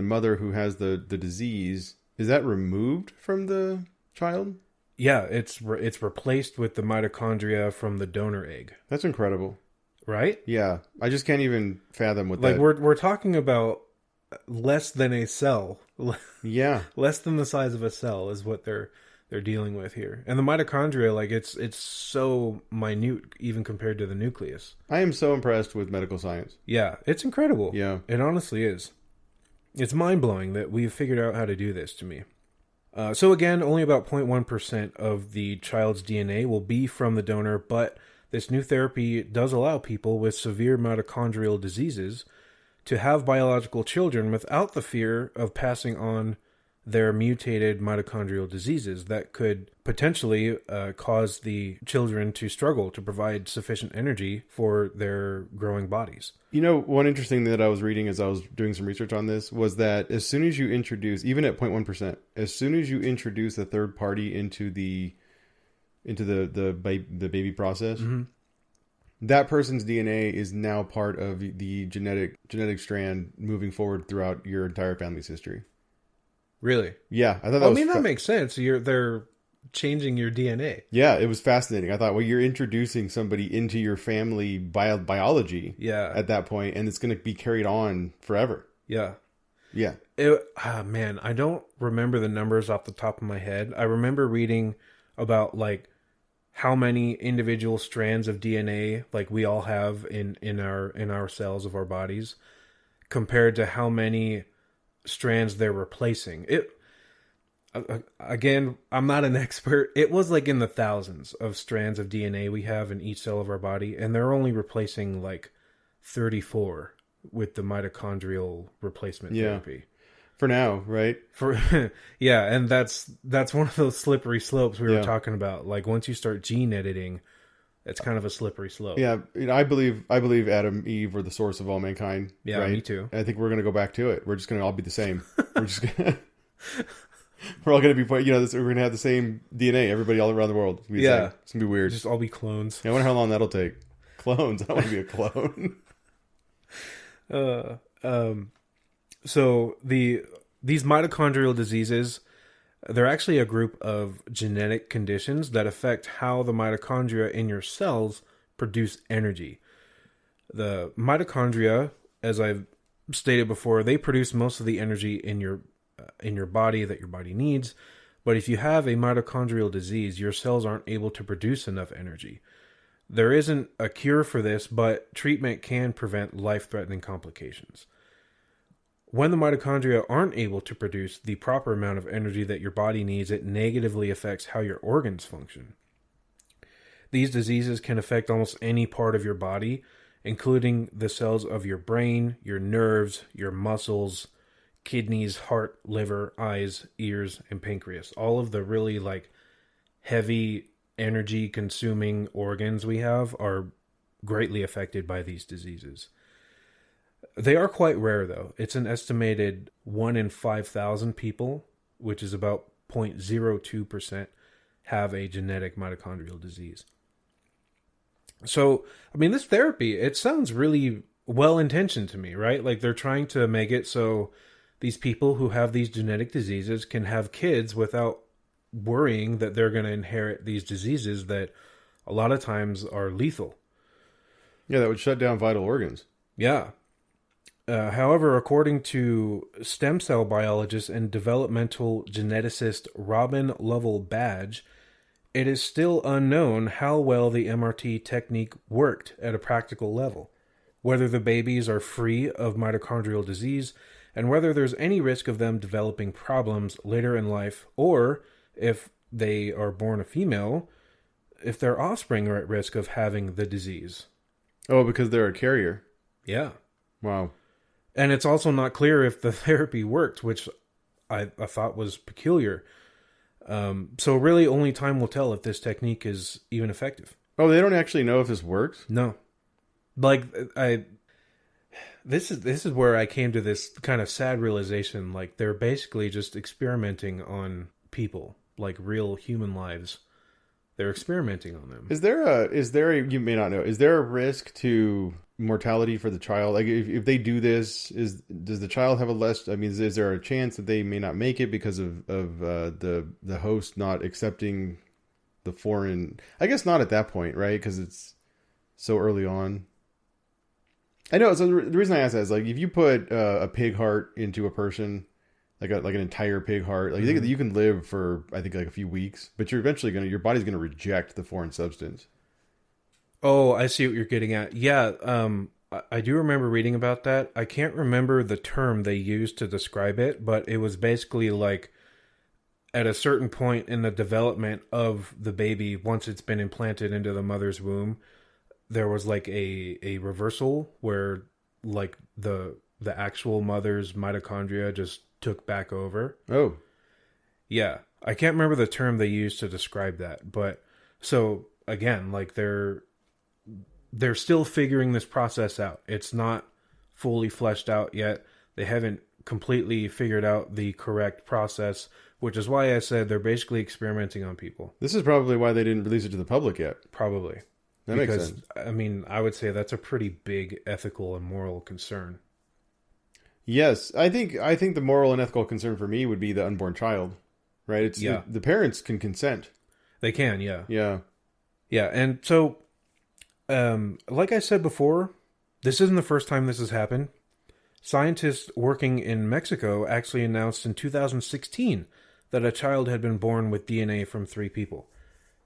mother who has the disease, is that removed from the child? Yeah, it's replaced with the mitochondria from the donor egg. That's incredible. Right? Yeah. I just can't even fathom what like that... we're talking about less than a cell. Yeah. Less than the size of a cell is what they're dealing with here. And the mitochondria, like it's so minute even compared to the nucleus. I am so impressed with medical science. Yeah, it's incredible. Yeah. It honestly is. It's mind-blowing that we've figured out how to do this to me. So again, only about 0.1% of the child's DNA will be from the donor, but this new therapy does allow people with severe mitochondrial diseases to have biological children without the fear of passing on their mutated mitochondrial diseases that could potentially cause the children to struggle to provide sufficient energy for their growing bodies. You know, one interesting thing that I was reading as I was doing some research on this was that as soon as you introduce, even at 0.1%, as soon as you introduce a third party into the baby process, mm-hmm. that person's DNA is now part of the genetic strand moving forward throughout your entire family's history. Really? Yeah, I thought that that makes sense. They're changing your DNA. Yeah, it was fascinating. I thought, well, you're introducing somebody into your family biology. Yeah. At that point, and it's going to be carried on forever. Yeah. Yeah. Man, I don't remember the numbers off the top of my head. I remember reading about like how many individual strands of DNA like we all have in our cells of our bodies compared to how many strands they're replacing. Again, I'm not an expert. It was like in the thousands of strands of DNA we have in each cell of our body, and they're only replacing like 34 with the mitochondrial replacement therapy. For now, right? Yeah, and that's one of those slippery slopes we were talking about. Like once you start gene editing, it's kind of a slippery slope. Yeah, I believe Adam, Eve were the source of all mankind. Yeah, right? Me too. And I think we're going to go back to it. We're just going to all be the same. We're all going to be, we're going to have the same DNA. Everybody all around the world. It's going to be weird. Just all be clones. I wonder how long that'll take. Clones. I don't want to be a clone. So these mitochondrial diseases, they're actually a group of genetic conditions that affect how the mitochondria in your cells produce energy. The mitochondria, as I've stated before, they produce most of the energy in your body that your body needs. But if you have a mitochondrial disease, your cells aren't able to produce enough energy. There isn't a cure for this, but treatment can prevent life-threatening complications. When the mitochondria aren't able to produce the proper amount of energy that your body needs, it negatively affects how your organs function. These diseases can affect almost any part of your body, including the cells of your brain, your nerves, your muscles, kidneys, heart, liver, eyes, ears, and pancreas. All of the really heavy energy consuming organs we have are greatly affected by these diseases. They are quite rare, though. It's an estimated 1 in 5,000 people, which is about 0.02%, have a genetic mitochondrial disease. So, this therapy, it sounds really well-intentioned to me, right? Like they're trying to make it so these people who have these genetic diseases can have kids without worrying that they're going to inherit these diseases that a lot of times are lethal. Yeah, that would shut down vital organs. Yeah. However, according to stem cell biologist and developmental geneticist Robin Lovell Badge, it is still unknown how well the MRT technique worked at a practical level, whether the babies are free of mitochondrial disease, and whether there's any risk of them developing problems later in life, or if they are born a female, if their offspring are at risk of having the disease. Oh, because they're a carrier. Yeah. Wow. And it's also not clear if the therapy worked, which I thought was peculiar. So really only time will tell if this technique is even effective. Oh, they don't actually know if this works? No. This is where I came to this kind of sad realization. Like they're basically just experimenting on people, like real human lives. They're experimenting on them. Is there a, you may not know, is there a risk to mortality for the child? Like if they do this, does the child have a less, I mean, is there a chance that they may not make it because of the host not accepting the foreign, I guess not at that point, right? Because it's so early on. I know. So the reason I ask that is like, if you put a pig heart into a person, like an entire pig heart, like you can live for, I think, like a few weeks, but you're eventually your body's gonna reject the foreign substance. Oh, I see what you're getting at. Yeah, I do remember reading about that. I can't remember the term they used to describe it, but it was basically like at a certain point in the development of the baby, once it's been implanted into the mother's womb, there was like a reversal where like the actual mother's mitochondria just took back over. Oh. Yeah. I can't remember the term they used to describe that, but so again, like they're still figuring this process out. It's not fully fleshed out yet. They haven't completely figured out the correct process, which is why I said they're basically experimenting on people. This is probably why they didn't release it to the public yet. Probably. That makes sense. I mean, I would say that's a pretty big ethical and moral concern. Yes, I think the moral and ethical concern for me would be the unborn child, right? The parents can consent. They can, yeah. Yeah. Yeah, and so, like I said before, this isn't the first time this has happened. Scientists working in Mexico actually announced in 2016 that a child had been born with DNA from 3 people.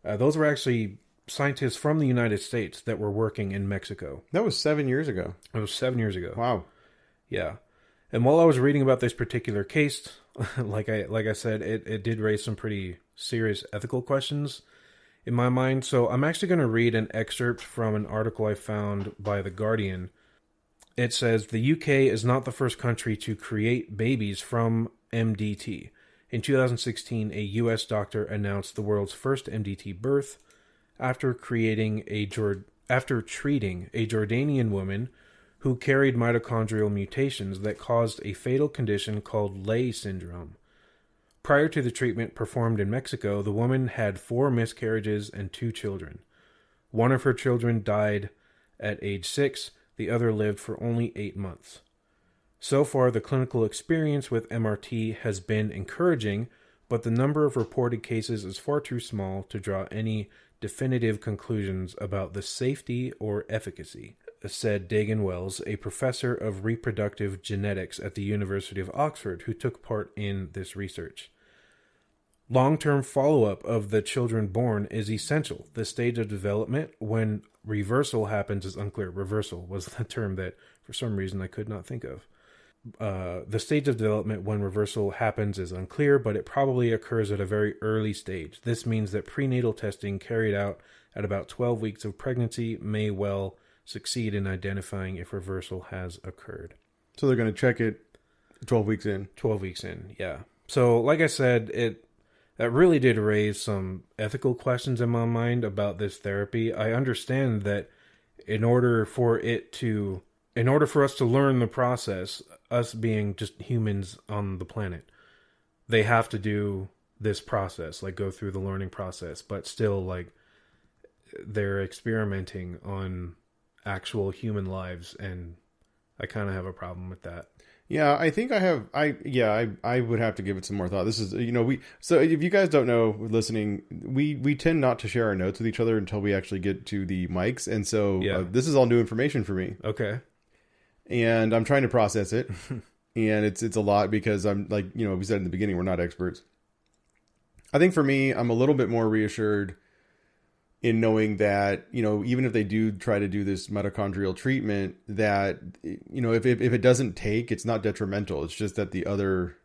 Those were actually scientists from the United States that were working in Mexico. That was 7 years ago. It was 7 years ago. Wow. Yeah. And while I was reading about this particular case, like I said, it did raise some pretty serious ethical questions in my mind. So I'm actually going to read an excerpt from an article I found by The Guardian. It says, the UK is not the first country to create babies from MDT. In 2016, a US doctor announced the world's first MDT birth after treating a Jordanian woman who carried mitochondrial mutations that caused a fatal condition called Leigh syndrome. Prior to the treatment performed in Mexico, the woman had 4 miscarriages and 2 children. One of her children died at age 6, the other lived for only 8 months. So far, the clinical experience with MRT has been encouraging, but the number of reported cases is far too small to draw any definitive conclusions about the safety or efficacy, said Dagan Wells, a professor of reproductive genetics at the University of Oxford who took part in this research. Long-term follow-up of the children born is essential. The stage of development when reversal happens is unclear. Reversal was the term that, for some reason, I could not think of. The stage of development when reversal happens is unclear, but it probably occurs at a very early stage. This means that prenatal testing carried out at about 12 weeks of pregnancy may well succeed in identifying if reversal has occurred. So they're going to check it 12 weeks in. 12 weeks in, yeah. So, like I said, that really did raise some ethical questions in my mind about this therapy. I understand that in order for us to learn the process, us being just humans on the planet, they have to do this process, like go through the learning process, but still, like, they're experimenting on actual human lives, and I kind of have a problem with that. Yeah, I think I would have to give it some more thought. This is, so if you guys don't know, listening, we tend not to share our notes with each other until we actually get to the mics. And so this is all new information for me. Okay. And I'm trying to process it. And it's a lot because I'm like, we said in the beginning, we're not experts. I think for me, I'm a little bit more reassured in knowing that, even if they do try to do this mitochondrial treatment, that, if it doesn't take, it's not detrimental. It's just that the other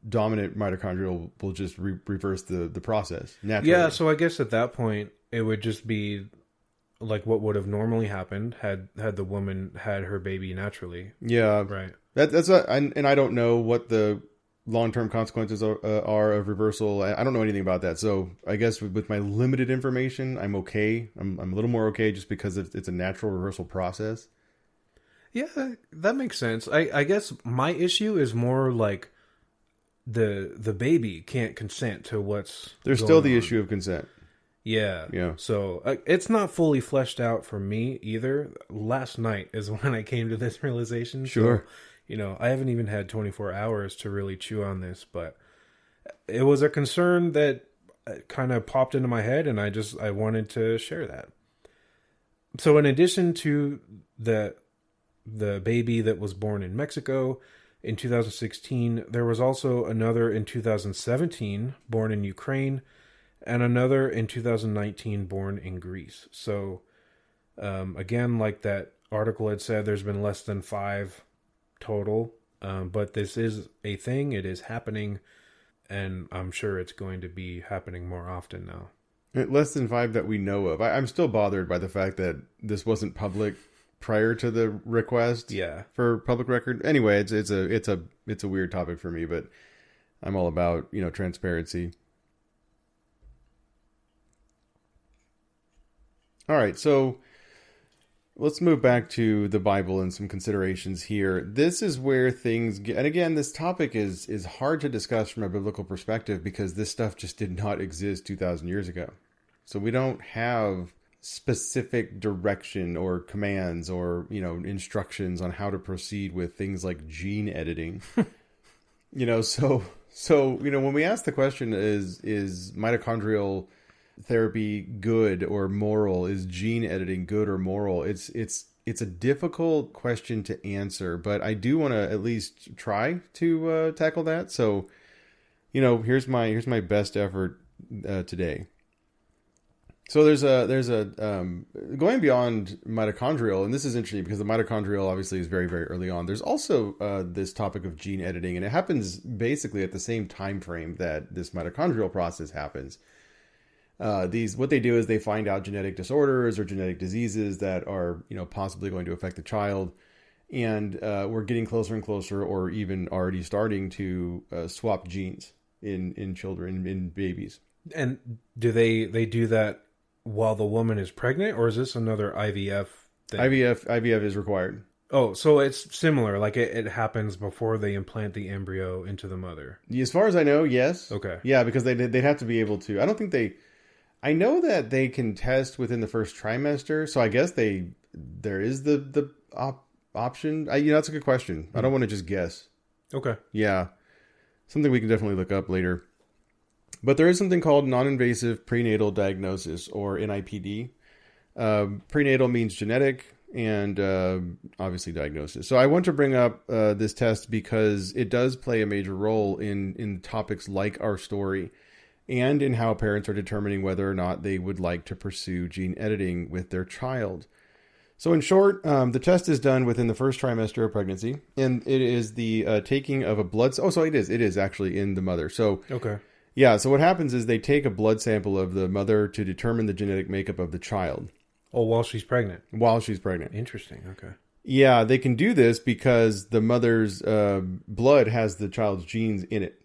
dominant mitochondrial will just reverse the process naturally. Yeah, so I guess at that point, it would just be like what would have normally happened had the woman had her baby naturally. Yeah. Right. And I don't know what the long-term consequences are of reversal. I don't know anything about that. So I guess with my limited information, I'm okay. I'm a little more okay just because it's a natural reversal process. Yeah, that makes sense. I guess my issue is more like the baby can't consent to what's There's going still the on. issue of consent. Yeah. Yeah. So it's not fully fleshed out for me either. Last night is when I came to this realization. Sure. So, I haven't even had 24 hours to really chew on this, but it was a concern that kind of popped into my head, and I wanted to share that. So in addition to the baby that was born in Mexico in 2016, there was also another in 2017 born in Ukraine, and another in 2019 born in Greece. So again, like that article had said, there's been less than 5 total, but this is a thing. It is happening, and I'm sure it's going to be happening more often now. Less than 5 that we know of. I'm still bothered by the fact that this wasn't public prior to the request. Yeah. For public record. Anyway, it's a weird topic for me, but I'm all about, transparency. All right, so let's move back to the Bible and some considerations here. This is where things get, and again, this topic is hard to discuss from a biblical perspective because this stuff just did not exist 2,000 years ago. So we don't have specific direction or commands or, instructions on how to proceed with things like gene editing. So when we ask the question, is mitochondrial therapy good or moral? Is gene editing good or moral? It's a difficult question to answer, but I do want to at least try to tackle that. So, here's my best effort today. So there's a going beyond mitochondrial, and this is interesting because the mitochondrial obviously is very, very early on. There's also this topic of gene editing, and it happens basically at the same time frame that this mitochondrial process happens. What they do is they find out genetic disorders or genetic diseases that are, possibly going to affect the child. And we're getting closer and closer, or even already starting to swap genes in children, in babies. And do they do that while the woman is pregnant, or is this another IVF thing? IVF is required. Oh, so it's similar. Like it happens before they implant the embryo into the mother. As far as I know, yes. Okay. Yeah, because they'd have to be able to. I know that they can test within the first trimester, so I guess there is the option. That's a good question. I don't want to just guess. Okay. Yeah, something we can definitely look up later. But there is something called non-invasive prenatal diagnosis, or NIPD. Prenatal means genetic, and obviously diagnosis. So I want to bring up this test because it does play a major role in topics like our story, and in how parents are determining whether or not they would like to pursue gene editing with their child. So in short, the test is done within the first trimester of pregnancy, and it is the taking of a blood... Oh, so it is actually in the mother. So okay. Yeah, so what happens is they take a blood sample of the mother to determine the genetic makeup of the child. Oh, while she's pregnant? While she's pregnant. Interesting, okay. Yeah, they can do this because the mother's blood has the child's genes in it,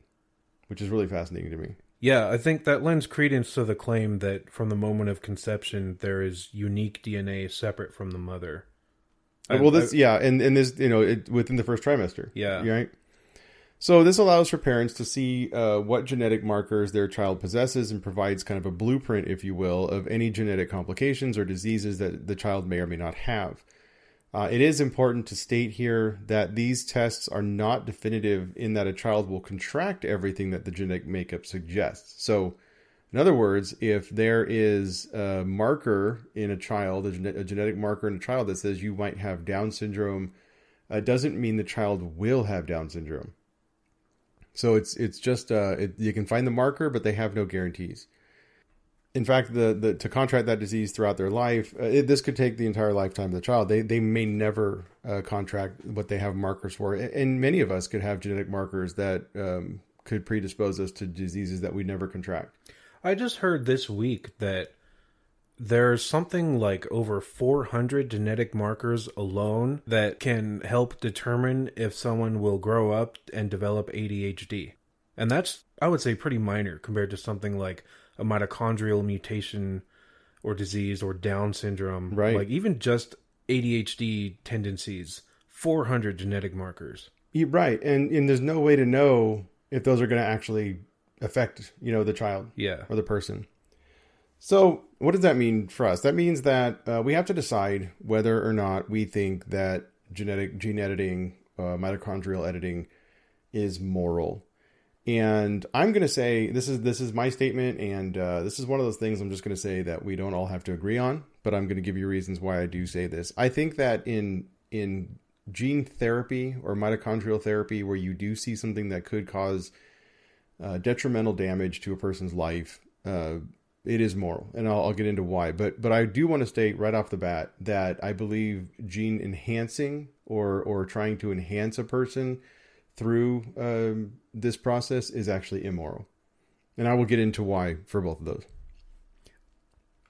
which is really fascinating to me. Yeah, I think that lends credence to the claim that from the moment of conception, there is unique DNA separate from the mother. And this within the first trimester. Yeah. Right? So this allows for parents to see what genetic markers their child possesses and provides kind of a blueprint, if you will, of any genetic complications or diseases that the child may or may not have. It is important to state here that these tests are not definitive in that a child will contract everything that the genetic makeup suggests. So, in other words, if there is a marker in a child, a genetic marker in a child that says you might have Down syndrome, doesn't mean the child will have Down syndrome. So it's just you can find the marker, but they have no guarantees. In fact, to contract that disease throughout their life, this could take the entire lifetime of the child. They may never contract what they have markers for, and many of us could have genetic markers that could predispose us to diseases that we never contract. I just heard this week that there's something like over 400 genetic markers alone that can help determine if someone will grow up and develop ADHD. And that's, I would say, pretty minor compared to something like a mitochondrial mutation or disease or Down syndrome. Right. Like even just ADHD tendencies, 400 genetic markers. Right. And there's no way to know if those are going to actually affect, the child or the person. So what does that mean for us? That means that we have to decide whether or not we think that gene editing, mitochondrial editing is moral. And I'm going to say, this is my statement, and this is one of those things I'm just going to say that we don't all have to agree on, but I'm going to give you reasons why I do say this. I think that in gene therapy or mitochondrial therapy, where you do see something that could cause detrimental damage to a person's life, it is moral, and I'll get into why. But I do want to state right off the bat that I believe gene enhancing or trying to enhance a person through this process is actually immoral. And I will get into why for both of those.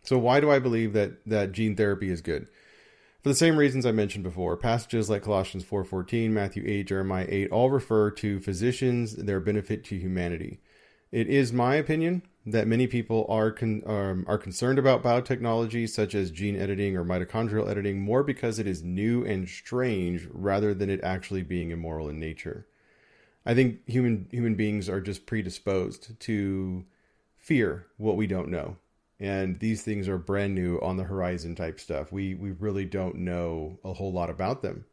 So why do I believe that gene therapy is good? For the same reasons I mentioned before. Passages like Colossians 4:14, Matthew 8, Jeremiah 8 all refer to physicians, their benefit to humanity. It is my opinion that many people are concerned about biotechnology such as gene editing or mitochondrial editing more because it is new and strange rather than it actually being immoral in nature. I think human beings are just predisposed to fear what we don't know. And these things are brand new, on the horizon type stuff. We really don't know a whole lot about them.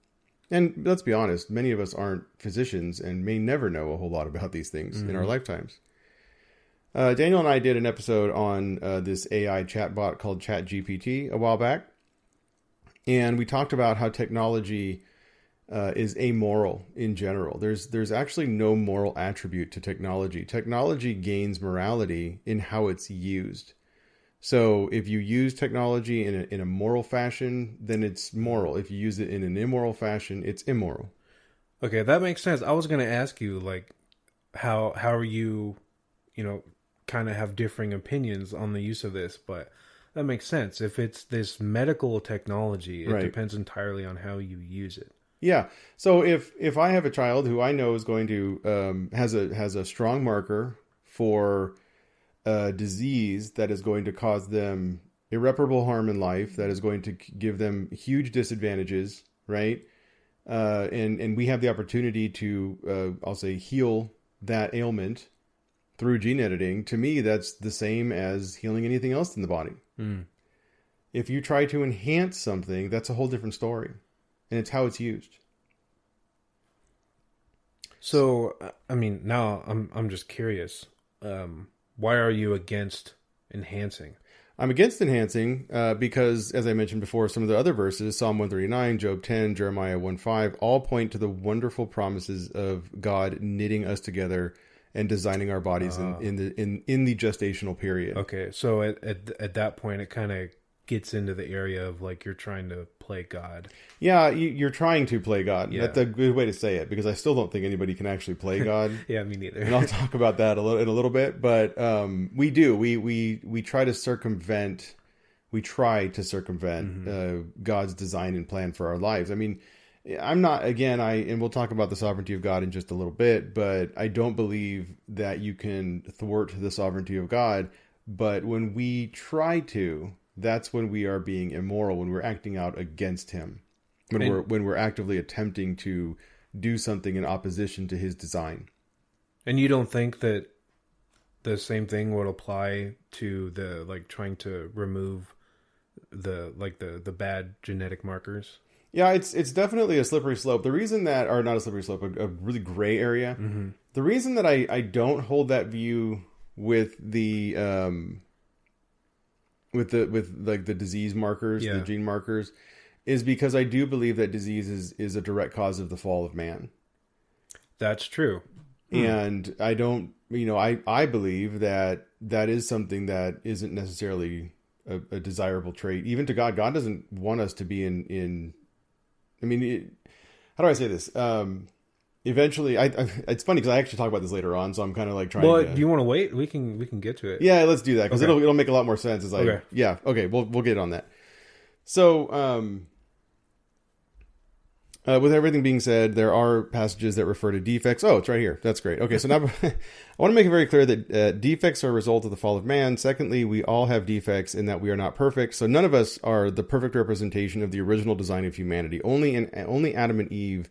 And let's be honest, many of us aren't physicians and may never know a whole lot about these things in our lifetimes. Daniel and I did an episode on this AI chatbot called ChatGPT a while back. And we talked about how technology is amoral in general. There's actually no moral attribute to technology. Technology gains morality in how it's used. So if you use technology in a moral fashion, then it's moral. If you use it in an immoral fashion, it's immoral. Okay, that makes sense. I was going to ask you, like, how are you, kind of have differing opinions on the use of this, but that makes sense. If it's this medical technology, it depends entirely on how you use it. Yeah. So if I have a child who I know is going to has a strong marker for a disease that is going to cause them irreparable harm in life, that is going to give them huge disadvantages, right? And we have the opportunity to, I'll say, heal that ailment through gene editing. To me, that's the same as healing anything else in the body. If you try to enhance something, that's a whole different story. And it's how it's used. So, I mean, now I'm just curious. Why are you against enhancing? I'm against enhancing because, as I mentioned before, some of the other verses, Psalm 139, Job 10, Jeremiah 1:5, all point to the wonderful promises of God knitting us together and designing our bodies in the gestational period. Okay, so at that point, it kind of gets into the area of like you're trying to play God. Yeah, you're trying to play God. Yeah. That's a good way to say it, because I still don't think anybody can actually play God. Yeah, me neither. And I'll talk about that in a little bit. But we do. We try to circumvent. We try to circumvent God's design and plan for our lives. I mean, I'm not, again, and we'll talk about the sovereignty of God in just a little bit, but I don't believe that you can thwart the sovereignty of God. But when we try to, that's when we are being immoral, when we're acting out against him, when we're actively attempting to do something in opposition to his design. And you don't think that the same thing would apply to the, like, trying to remove the bad genetic markers? Yeah, it's definitely a slippery slope. The reason that, or not a slippery slope, a really gray area. Mm-hmm. The reason that I don't hold that view with the the disease markers, the gene markers, is because I do believe that disease is a direct cause of the fall of man. That's true. And I don't, I believe that is something that isn't necessarily a desirable trait, even to God. God doesn't want us to be in how do I say this? Eventually, it's funny because I actually talk about this later on, so I'm kind of like trying to... Well, do you want to wait? We can get to it. Yeah, let's do that, because it'll make a lot more sense. We'll get on that. So, with everything being said, there are passages that refer to defects. Oh, it's right here. That's great. Okay, so now I want to make it very clear that defects are a result of the fall of man. Secondly, we all have defects in that we are not perfect. So none of us are the perfect representation of the original design of humanity. Only Adam and Eve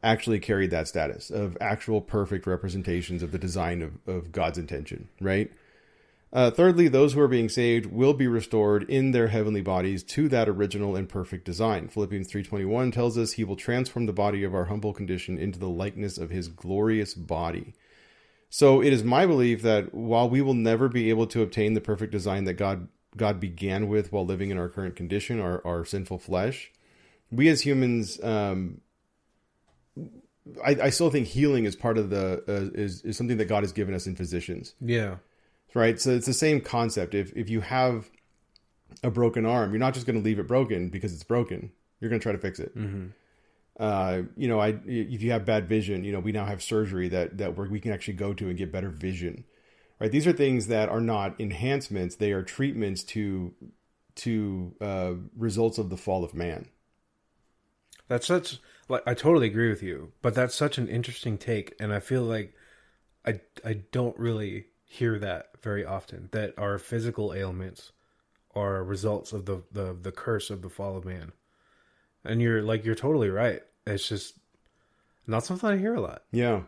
actually carried that status of actual perfect representations of the design of God's intention, right? Thirdly, those who are being saved will be restored in their heavenly bodies to that original and perfect design. Philippians 3:21 tells us he will transform the body of our humble condition into the likeness of his glorious body. So it is my belief that while we will never be able to obtain the perfect design that God began with while living in our current condition, our sinful flesh, we as humans, I still think healing is part of is something that God has given us in physicians. Yeah. Right. So it's the same concept. If you have a broken arm, you're not just going to leave it broken because it's broken. You're going to try to fix it. Mm-hmm. If you have bad vision, we now have surgery that we can actually go to and get better vision. Right. These are things that are not enhancements. They are treatments to results of the fall of man. That's I totally agree with you, but that's such an interesting take. And I feel like I don't really hear that very often, that our physical ailments are results of the curse of the fall of man. And you're totally right. It's just not something I hear a lot. Yeah.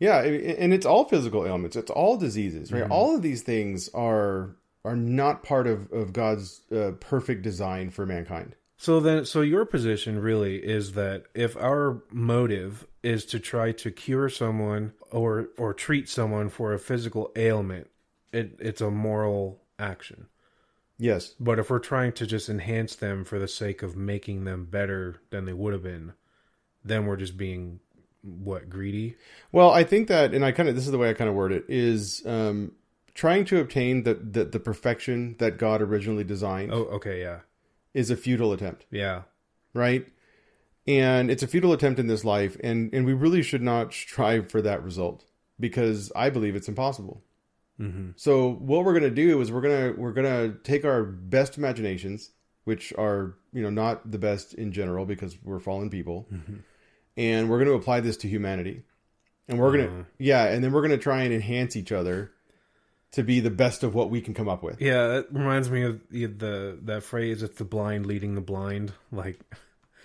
And it's all physical ailments. It's all diseases, right? Mm-hmm. All of these things are not part of God's perfect design for mankind. So your position really is that if our motive is to try to cure someone or treat someone for a physical ailment, it's a moral action. Yes. But if we're trying to just enhance them for the sake of making them better than they would have been, then we're just being, greedy? Well, I think that, and this is the way I kind of word it, is trying to obtain the perfection that God originally designed. Oh, okay, yeah. Is a futile attempt. Yeah. Right? And it's a futile attempt in this life, and we really should not strive for that result, because I believe it's impossible. Mm-hmm. So what we're going to do is we're gonna take our best imaginations, which are not the best in general because we're fallen people, mm-hmm. and we're going to apply this to humanity, and we're gonna and then we're going to try and enhance each other to be the best of what we can come up with. Yeah, that reminds me of that phrase, it's the blind leading the blind.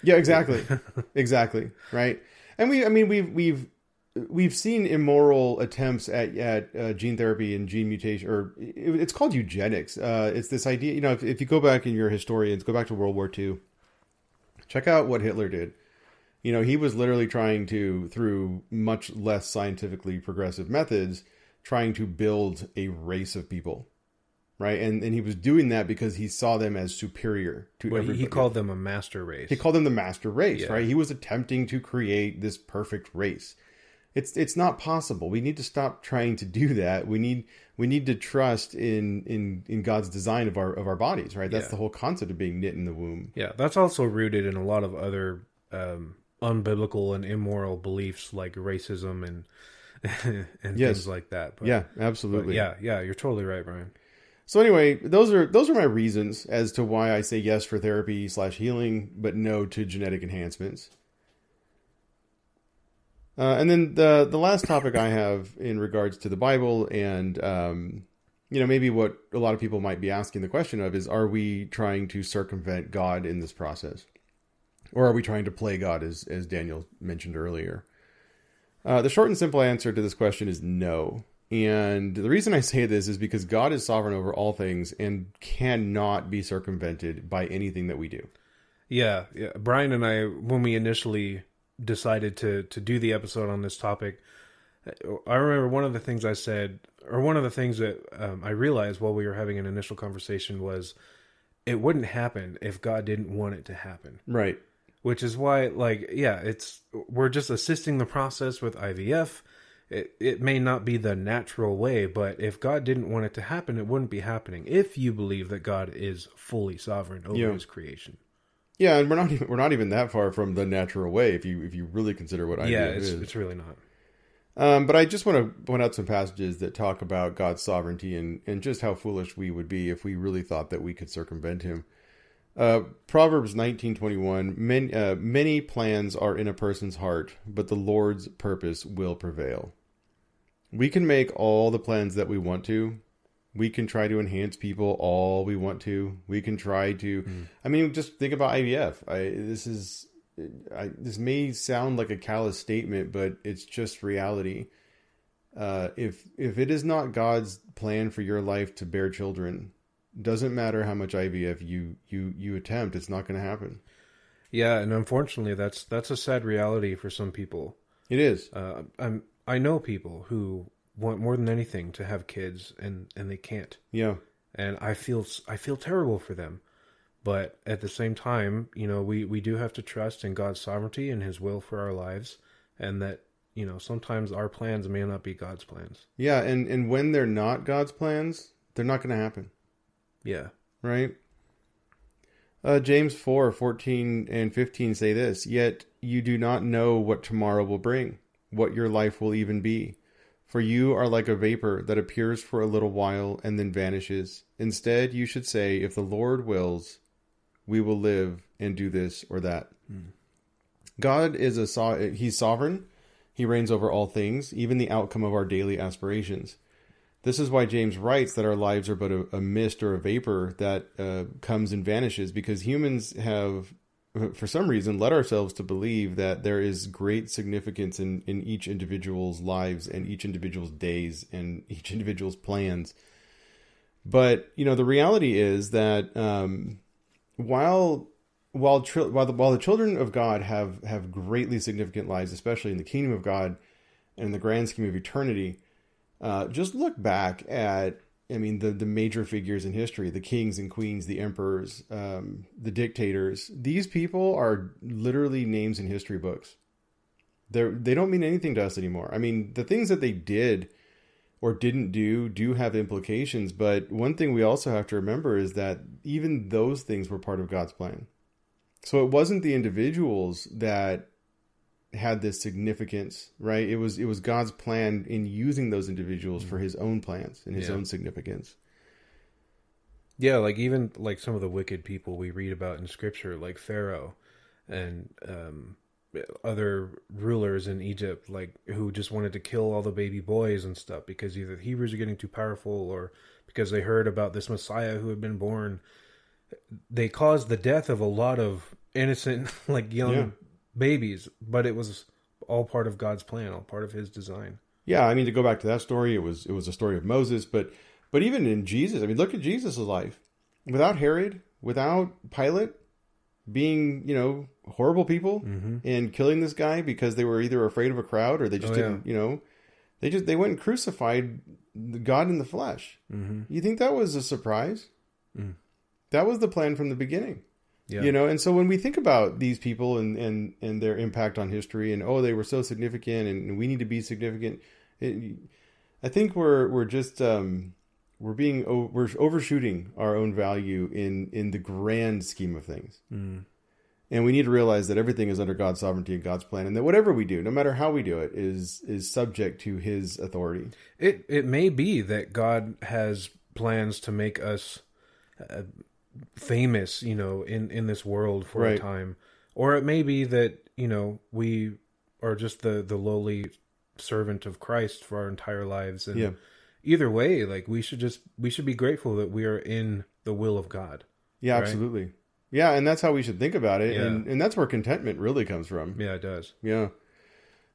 Yeah, exactly. Exactly. Right. And we've seen immoral attempts at gene therapy and gene mutation, or it's called eugenics. It's this idea, if you go back in your historians, go back to World War II, check out what Hitler did. He was literally trying to, through much less scientifically progressive methods, trying to build a race of people, right? And he was doing that because he saw them as superior to everybody. He called them a master race. He called them the master race, right? He was attempting to create this perfect race. It's not possible. We need to stop trying to do that. We need to trust in God's design of our bodies, right? That's the whole concept of being knit in the womb. Yeah, that's also rooted in a lot of other unbiblical and immoral beliefs like racism and things like that. But, yeah, absolutely. But yeah, you're totally right, Brian. So anyway, those are my reasons as to why I say yes for therapy / healing, but no to genetic enhancements. And then the last topic I have in regards to the Bible and, maybe what a lot of people might be asking the question of is, are we trying to circumvent God in this process? Or are we trying to play God, as Daniel mentioned earlier? The short and simple answer to this question is no. And the reason I say this is because God is sovereign over all things and cannot be circumvented by anything that we do. Yeah. Brian and I, when we initially decided to do the episode on this topic, I remember one of the things I said, or one of the things that I realized while we were having an initial conversation was, it wouldn't happen if God didn't want it to happen. Right. Which is why, we're just assisting the process with IVF. It may not be the natural way, but if God didn't want it to happen, it wouldn't be happening. If you believe that God is fully sovereign over His creation. Yeah, and we're not even that far from the natural way if you really consider what IVF is. Yeah, it's really not. But I just want to point out some passages that talk about God's sovereignty and just how foolish we would be if we really thought that we could circumvent Him. Proverbs 19:21, many plans are in a person's heart, but the Lord's purpose will prevail. We can make all the plans that we want to. We can try to enhance people all we want to. We can try to, just think about IVF. this may sound like a callous statement, but it's just reality. If it is not God's plan for your life to bear children, doesn't matter how much IVF you attempt, it's not going to happen. Yeah, and unfortunately, that's a sad reality for some people. It is. I know people who want more than anything to have kids, and they can't. Yeah. And I feel terrible for them. But at the same time, we do have to trust in God's sovereignty and his will for our lives, and that, sometimes our plans may not be God's plans. Yeah, and when they're not God's plans, they're not going to happen. Yeah. Right? James 4:14 and 15 say this, "Yet you do not know what tomorrow will bring, what your life will even be. For you are like a vapor that appears for a little while and then vanishes. Instead, you should say, if the Lord wills, we will live and do this or that." God is he's sovereign. He reigns over all things, even the outcome of our daily aspirations. This is why James writes that our lives are but a mist or a vapor that comes and vanishes, because humans have, for some reason, led ourselves to believe that there is great significance in each individual's lives and each individual's days and each individual's plans. But, the reality is that while the children of God have greatly significant lives, especially in the kingdom of God and in the grand scheme of eternity, just look back at, the major figures in history, the kings and queens, the emperors, the dictators. These people are literally names in history books. They don't mean anything to us anymore. The things that they did or didn't do have implications, but one thing we also have to remember is that even those things were part of God's plan. So it wasn't the individuals that had this significance, right? It was God's plan in using those individuals for his own plans and his own significance. Yeah, like even like some of the wicked people we read about in scripture, like Pharaoh and other rulers in Egypt, like who just wanted to kill all the baby boys and stuff because either the Hebrews are getting too powerful or because they heard about this Messiah who had been born. They caused the death of a lot of innocent, like young babies, but it was all part of God's plan, all part of his design. Yeah, to go back to that story, it was a story of Moses, but even in Jesus, look at Jesus' life. Without Herod, without Pilate being, horrible people and killing this guy because they were either afraid of a crowd or they just didn't, they went and crucified God in the flesh. You think that was a surprise? That was the plan from the beginning. Yeah. And so when we think about these people and their impact on history and, they were so significant and we need to be significant, I think we're just, we're overshooting our own value in the grand scheme of things. And we need to realize that everything is under God's sovereignty and God's plan, and that whatever we do, no matter how we do it, is subject to his authority. It may be that God has plans to make us famous, in this world for a time. Or it may be that, we are just the lowly servant of Christ for our entire lives. And either way, like we should be grateful that we are in the will of God. Yeah, right? Absolutely. Yeah, and that's how we should think about it. Yeah. And that's where contentment really comes from. Yeah, it does. Yeah.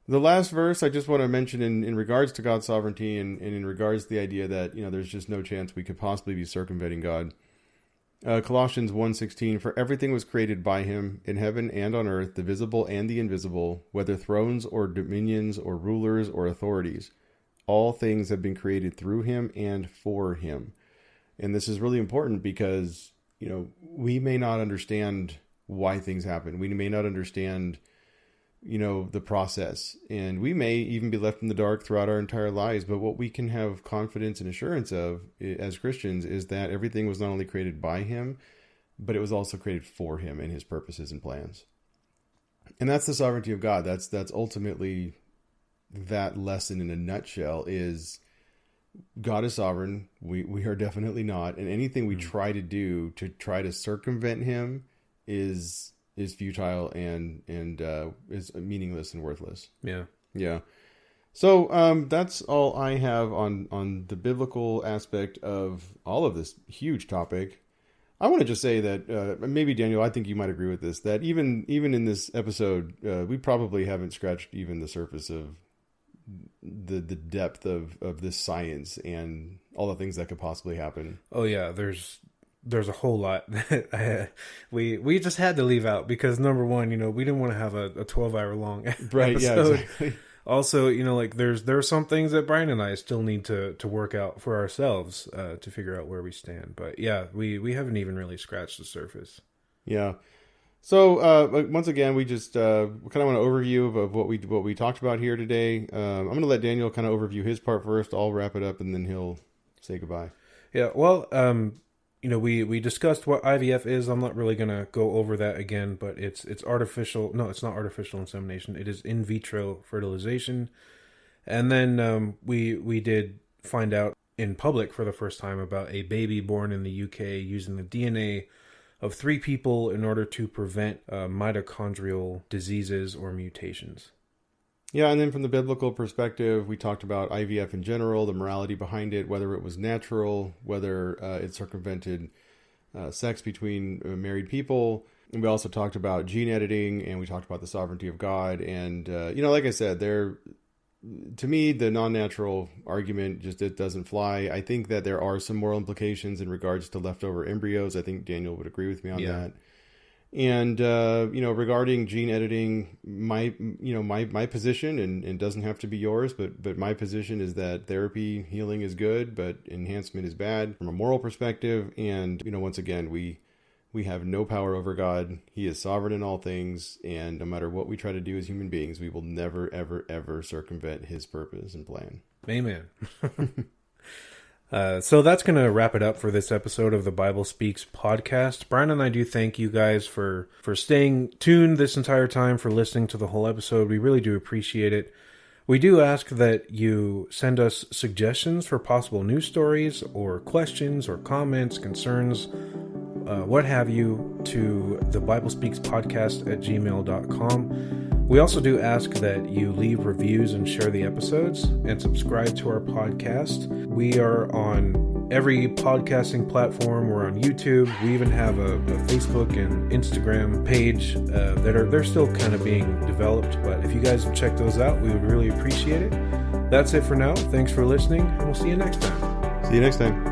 The last verse I just want to mention in regards to God's sovereignty and in regards to the idea that, there's just no chance we could possibly be circumventing God. Colossians 1:16, "For everything was created by him in heaven and on earth, the visible and the invisible, whether thrones or dominions or rulers or authorities. All things have been created through him and for him." And this is really important because, we may not understand why things happen. We may not understand, the process. And we may even be left in the dark throughout our entire lives. But what we can have confidence and assurance of as Christians is that everything was not only created by him, but it was also created for him and his purposes and plans. And that's the sovereignty of God. That's ultimately that lesson in a nutshell is God is sovereign. We are definitely not. And anything we try to do to try to circumvent him is futile and is meaningless and worthless. Yeah. Yeah. So that's all I have on the biblical aspect of all of this huge topic. I want to just say that maybe, Daniel, I think you might agree with this, that even in this episode, we probably haven't scratched even the surface of the depth of this science and all the things that could possibly happen. Oh yeah, there's a whole lot that we just had to leave out because number one, we didn't want to have a 12-hour long right, episode. Yeah, exactly. Also, like there are some things that Brian and I still need to work out for ourselves to figure out where we stand. But yeah, we haven't even really scratched the surface. Yeah. So once again, we just kind of want an overview of what we talked about here today. I'm going to let Daniel kind of overview his part first. I'll wrap it up and then he'll say goodbye. Yeah. Well, we discussed what IVF is. I'm not really going to go over that again, but it's artificial. No, it's not artificial insemination. It is in vitro fertilization. And then we did find out in public for the first time about a baby born in the UK using the DNA of 3 people in order to prevent mitochondrial diseases or mutations. Yeah, and then from the biblical perspective, we talked about IVF in general, the morality behind it, whether it was natural, whether it circumvented sex between married people. And we also talked about gene editing, and we talked about the sovereignty of God. And, like I said, to me, the non-natural argument it doesn't fly. I think that there are some moral implications in regards to leftover embryos. I think Daniel would agree with me on that. And, regarding gene editing, my position, and doesn't have to be yours, but my position is that therapy healing is good, but enhancement is bad from a moral perspective. And, once again, we have no power over God. He is sovereign in all things. And no matter what we try to do as human beings, we will never, ever, ever circumvent his purpose and plan. Amen. So that's going to wrap it up for this episode of the Bible Speaks podcast. Brian and I do thank you guys for staying tuned this entire time, for listening to the whole episode. We really do appreciate it. We do ask that you send us suggestions for possible news stories or questions or comments, concerns, what have you, to the Bible Speaks podcast at gmail.com. We also do ask that you leave reviews and share the episodes and subscribe to our podcast. We are on every podcasting platform. We're on YouTube. We even have a Facebook and Instagram page they're still kind of being developed. But if you guys would check those out, we would really appreciate it. That's it for now. Thanks for listening, and we'll see you next time. See you next time.